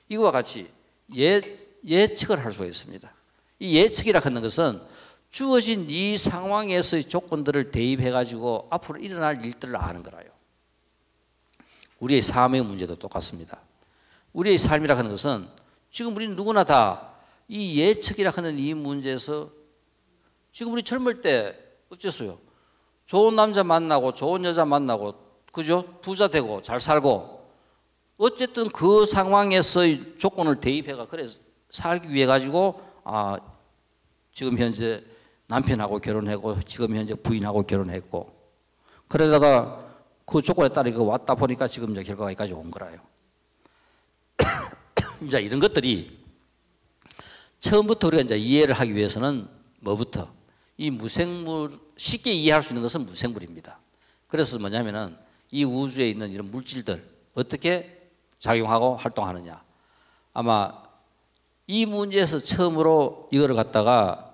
이거와 같이 예측을 할 수가 있습니다. 이 예측이라 하는 것은 주어진 이 상황에서의 조건들을 대입해 가지고 앞으로 일어날 일들을 아는 거라요. 우리의 삶의 문제도 똑같습니다. 우리의 삶이라 하는 것은 지금 우리는 누구나 다 이 예측이라 하는 이 문제에서 지금 우리 젊을 때 어째서요? 좋은 남자 만나고 좋은 여자 만나고 그죠? 부자 되고 잘 살고 어쨌든 그 상황에서의 조건을 대입해가 그래서 살기 위해 가지고 지금 현재 남편하고 결혼했고 지금 현재 부인하고 결혼했고 그러다가 그 조건에 따라 이거 왔다 보니까 지금 이제 결과가 여기까지 온 거라요. 이제 이런 것들이 처음부터 우리가 이제 이해를 하기 위해서는 뭐부터? 이 무생물, 쉽게 이해할 수 있는 것은 무생물입니다. 그래서 뭐냐면은 이 우주에 있는 이런 물질들 어떻게 작용하고 활동하느냐. 아마 이 문제에서 처음으로 이거를 갖다가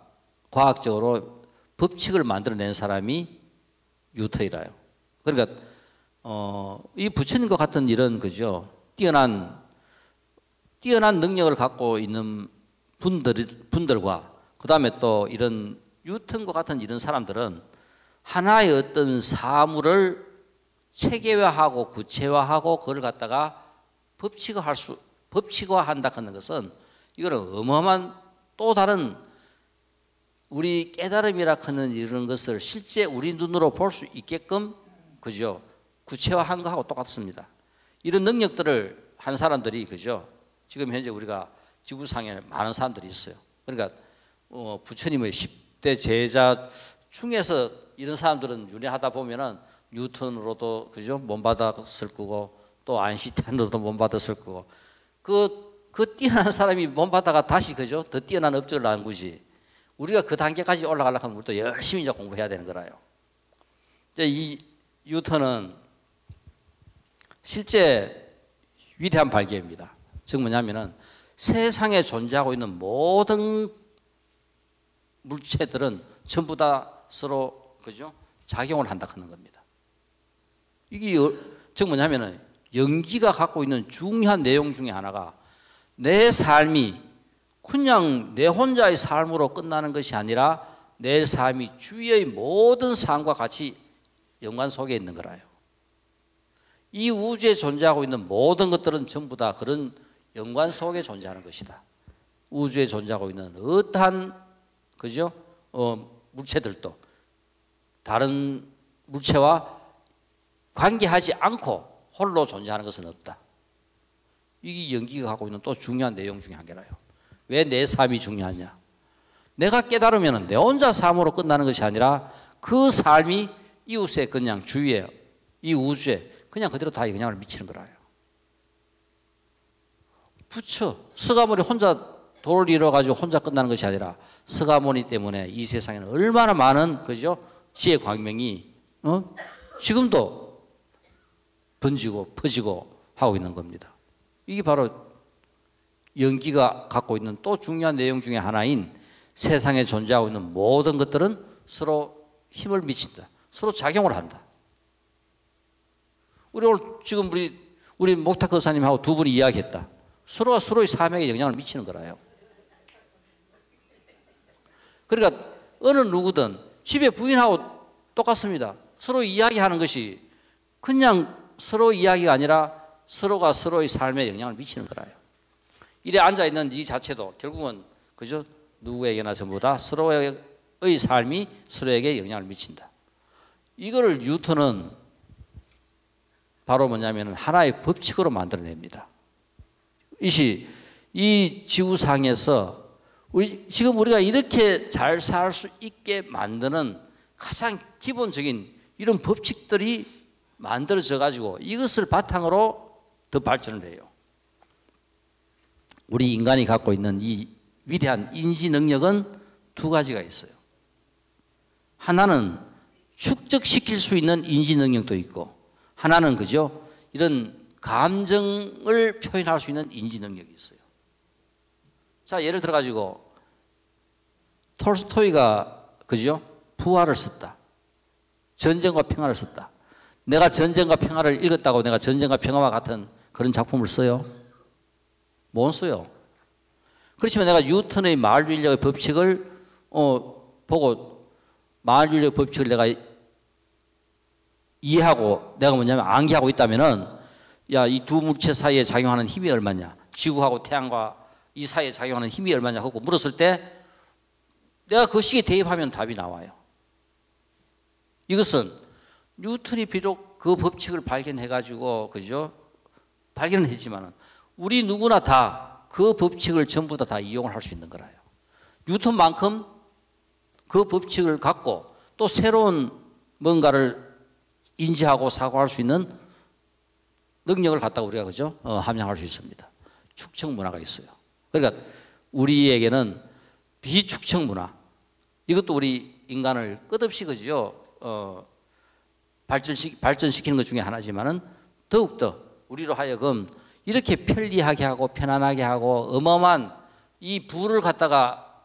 과학적으로 법칙을 만들어낸 사람이 뉴턴이라요. 그러니까 이 부처님과 같은 이런 그죠 뛰어난 능력을 갖고 있는 분들과 그 다음에 또 이런 뉴턴과 같은 이런 사람들은 하나의 어떤 사물을 체계화하고 구체화하고 그걸 갖다가 법칙화한다 하는 것은 이거는 어마어마한 또 다른 우리 깨달음이라 하는 이런 것을 실제 우리 눈으로 볼 수 있게끔 그죠 구체화한 거하고 똑같습니다. 이런 능력들을 한 사람들이 그죠 지금 현재 우리가 지구상에 많은 사람들이 있어요. 그러니까 부처님의 10대 제자 중에서 이런 사람들은 윤회하다 보면은 뉴턴으로도 그죠 몸받았을 거고 또 아인슈타인으로도 몸받았을 거고 그 뛰어난 사람이 몸받다가 다시 그죠 더 뛰어난 업적을 남구지 우리가 그 단계까지 올라가려고 하면 우리도 열심히 이제 공부해야 되는 거라요. 이제 이 뉴턴은 실제 위대한 발견입니다. 즉 뭐냐면은 세상에 존재하고 있는 모든 물체들은 전부 다 서로 그죠 작용을 한다 하는 겁니다. 이게 즉 뭐냐면은 연기가 갖고 있는 중요한 내용 중에 하나가 내 삶이 그냥 내 혼자의 삶으로 끝나는 것이 아니라 내 삶이 주위의 모든 삶과 같이 연관 속에 있는 거라요. 이 우주에 존재하고 있는 모든 것들은 전부 다 그런 연관 속에 존재하는 것이다. 우주에 존재하고 있는 어떠한 그죠? 물체들도 다른 물체와 관계하지 않고 홀로 존재하는 것은 없다. 이게 연기가 갖고 있는 또 중요한 내용 중에 한 개라요. 왜 내 삶이 중요하냐? 내가 깨달으면 내 혼자 삶으로 끝나는 것이 아니라 그 삶이 이웃에 그냥 주위에 이 우주에 그냥 그대로 다 영향을 미치는 거라요. 부처 서가모니 혼자 도를 이뤄가지고 혼자 끝나는 것이 아니라 서가모니 때문에 이 세상에는 얼마나 많은 그죠 지혜 광명이 지금도 번지고 퍼지고 하고 있는 겁니다. 이게 바로 연기가 갖고 있는 또 중요한 내용 중에 하나인 세상에 존재하고 있는 모든 것들은 서로 힘을 미친다. 서로 작용을 한다. 우리 오늘 지금 우리 목탁 거사님하고 두 분이 이야기했다. 서로가 서로의 삶에 영향을 미치는 거라요. 그러니까 어느 누구든 집에 부인하고 똑같습니다. 서로 이야기하는 것이 그냥 서로 이야기가 아니라 서로가 서로의 삶에 영향을 미치는 거라요. 이래 앉아있는 이 자체도 결국은 그죠? 누구에게나 전부 다 서로의 삶이 서로에게 영향을 미친다. 이거를 뉴턴은 바로 뭐냐면 하나의 법칙으로 만들어냅니다. 이 지구상에서 지금 우리가 이렇게 잘 살 수 있게 만드는 가장 기본적인 이런 법칙들이 만들어져 가지고 이것을 바탕으로 더 발전을 해요. 우리 인간이 갖고 있는 이 위대한 인지 능력은 두 가지가 있어요. 하나는 축적시킬 수 있는 인지 능력도 있고 하나는 그죠? 이런 감정을 표현할 수 있는 인지 능력이 있어요. 자, 예를 들어 가지고 톨스토이가 그죠? 부활을 썼다. 전쟁과 평화를 썼다. 내가 전쟁과 평화를 읽었다고 내가 전쟁과 평화와 같은 그런 작품을 써요? 못 써요. 그렇지만 내가 뉴턴의 마을주의력의 법칙을 보고 마을주의력 법칙을 내가 이해하고 내가 뭐냐면 암기하고 있다면은 야, 이 두 물체 사이에 작용하는 힘이 얼마냐? 지구하고 태양과 이 사이에 작용하는 힘이 얼마냐 하고 물었을 때 내가 그 시기에 대입하면 답이 나와요. 이것은 뉴턴이 비록 그 법칙을 발견해가지고 그죠? 발견을 했지만은 우리 누구나 다 그 법칙을 전부 다 이용을 할 수 있는 거라요. 뉴턴만큼 그 법칙을 갖고 또 새로운 뭔가를 인지하고 사고할 수 있는 능력을 갖다가 우리가 그죠? 함양할 수 있습니다. 축적 문화가 있어요. 그러니까 우리에게는 비축적 문화, 이것도 우리 인간을 끝없이 그죠 발전시키는 것 중에 하나지만은 더욱더 우리로 하여금 이렇게 편리하게 하고 편안하게 하고 어마어마한 이 부를 갖다가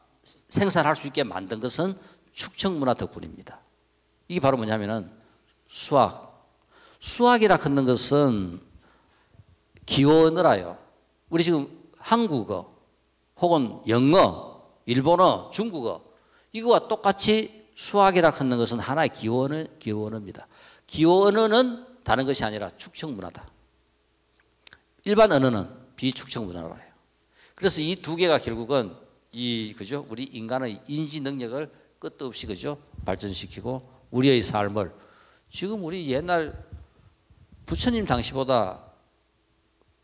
생산할 수 있게 만든 것은 축적 문화 덕분입니다. 이게 바로 뭐냐면은 수학이라 하는 것은 기호 언어라요. 우리 지금 한국어 혹은 영어, 일본어, 중국어 이거와 똑같이 수학이라 하는 것은 하나의 기호 언어입니다. 기호 언어는 다른 것이 아니라 축적 문화다. 일반 언어는 비축적 문화라고 해요. 그래서 이 두 개가 결국은 그죠? 우리 인간의 인지 능력을 끝도 없이 그죠? 발전시키고 우리의 삶을 지금 우리 옛날 부처님 당시보다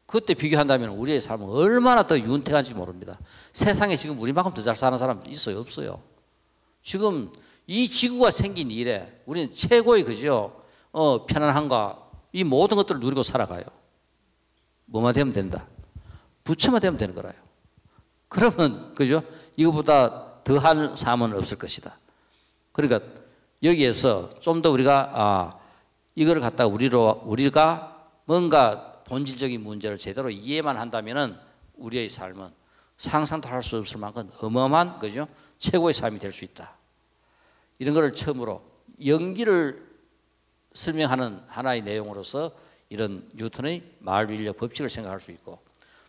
그때 비교한다면 우리의 삶은 얼마나 더 윤택한지 모릅니다. 세상에 지금 우리만큼 더 잘 사는 사람 있어요? 없어요? 지금 이 지구가 생긴 이래 우리는 최고의 그죠? 편안함과 이 모든 것들을 누리고 살아가요. 뭐만 되면 된다. 부처만 되면 되는 거라요. 그러면 그죠? 이거보다 더한 삶은 없을 것이다. 그러니까 여기에서 좀 더 우리가 이거를 갖다가 우리가 뭔가 본질적인 문제를 제대로 이해만 한다면은 우리의 삶은 상상도 할 수 없을 만큼 어마어마한 그죠? 최고의 삶이 될 수 있다. 이런 것을 처음으로 연기를 설명하는 하나의 내용으로서 이런 뉴턴의 마일윌력 법칙을 생각할 수 있고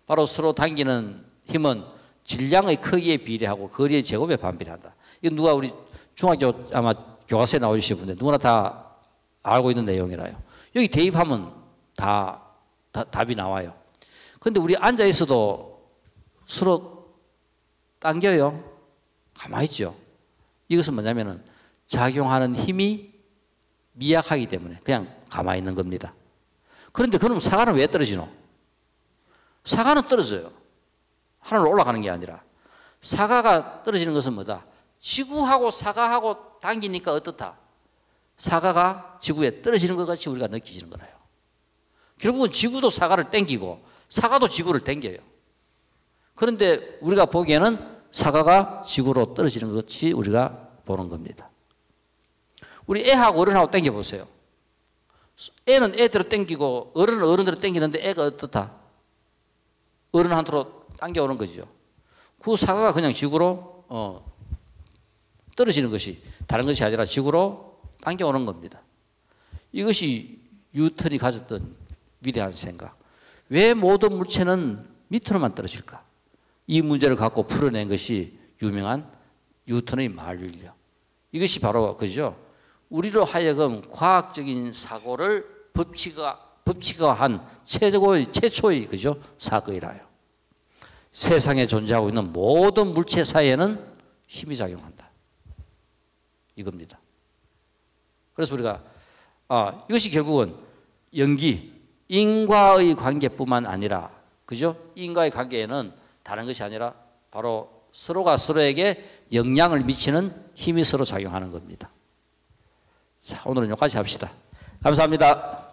바로 서로 당기는 힘은 질량의 크기에 비례하고 거리의 제곱에 반비례한다. 이거 누가 우리 중학교 아마 교과서에 나오신 분들 누구나 다 알고 있는 내용이라요. 여기 대입하면 답이 나와요. 그런데 우리 앉아 있어도 서로 당겨요. 가만히 있죠. 이것은 뭐냐면은 작용하는 힘이 미약하기 때문에 그냥 가만히 있는 겁니다. 그런데 그럼 사과는 왜 떨어지노? 사과는 떨어져요. 하늘로 올라가는 게 아니라. 사과가 떨어지는 것은 뭐다? 지구하고 사과하고 당기니까 어떻다? 사과가 지구에 떨어지는 것 같이 우리가 느끼지는 거라요. 결국은 지구도 사과를 당기고 사과도 지구를 당겨요. 그런데 우리가 보기에는 사과가 지구로 떨어지는 것 같이 우리가 보는 겁니다. 우리 애하고 어른하고 당겨보세요. 애는 애대로 당기고 어른은 어른대로 당기는데 애가 어떻다? 어른한테로 당겨오는 거죠. 그 사과가 그냥 지구로 떨어지는 것이 다른 것이 아니라 지구로 당겨오는 겁니다. 이것이 뉴턴이 가졌던 위대한 생각. 왜 모든 물체는 밑으로만 떨어질까? 이 문제를 갖고 풀어낸 것이 유명한 뉴턴의 마일윌력. 이것이 바로 그죠? 우리로 하여금 과학적인 사고를 법칙화한 최초의 그죠? 사건이라요. 세상에 존재하고 있는 모든 물체 사이에는 힘이 작용한다. 이겁니다. 그래서 우리가 이것이 결국은 연기, 인과의 관계뿐만 아니라 그죠? 인과의 관계에는 다른 것이 아니라 바로 서로가 서로에게 영향을 미치는 힘이 서로 작용하는 겁니다. 자, 오늘은 여기까지 합시다. 감사합니다.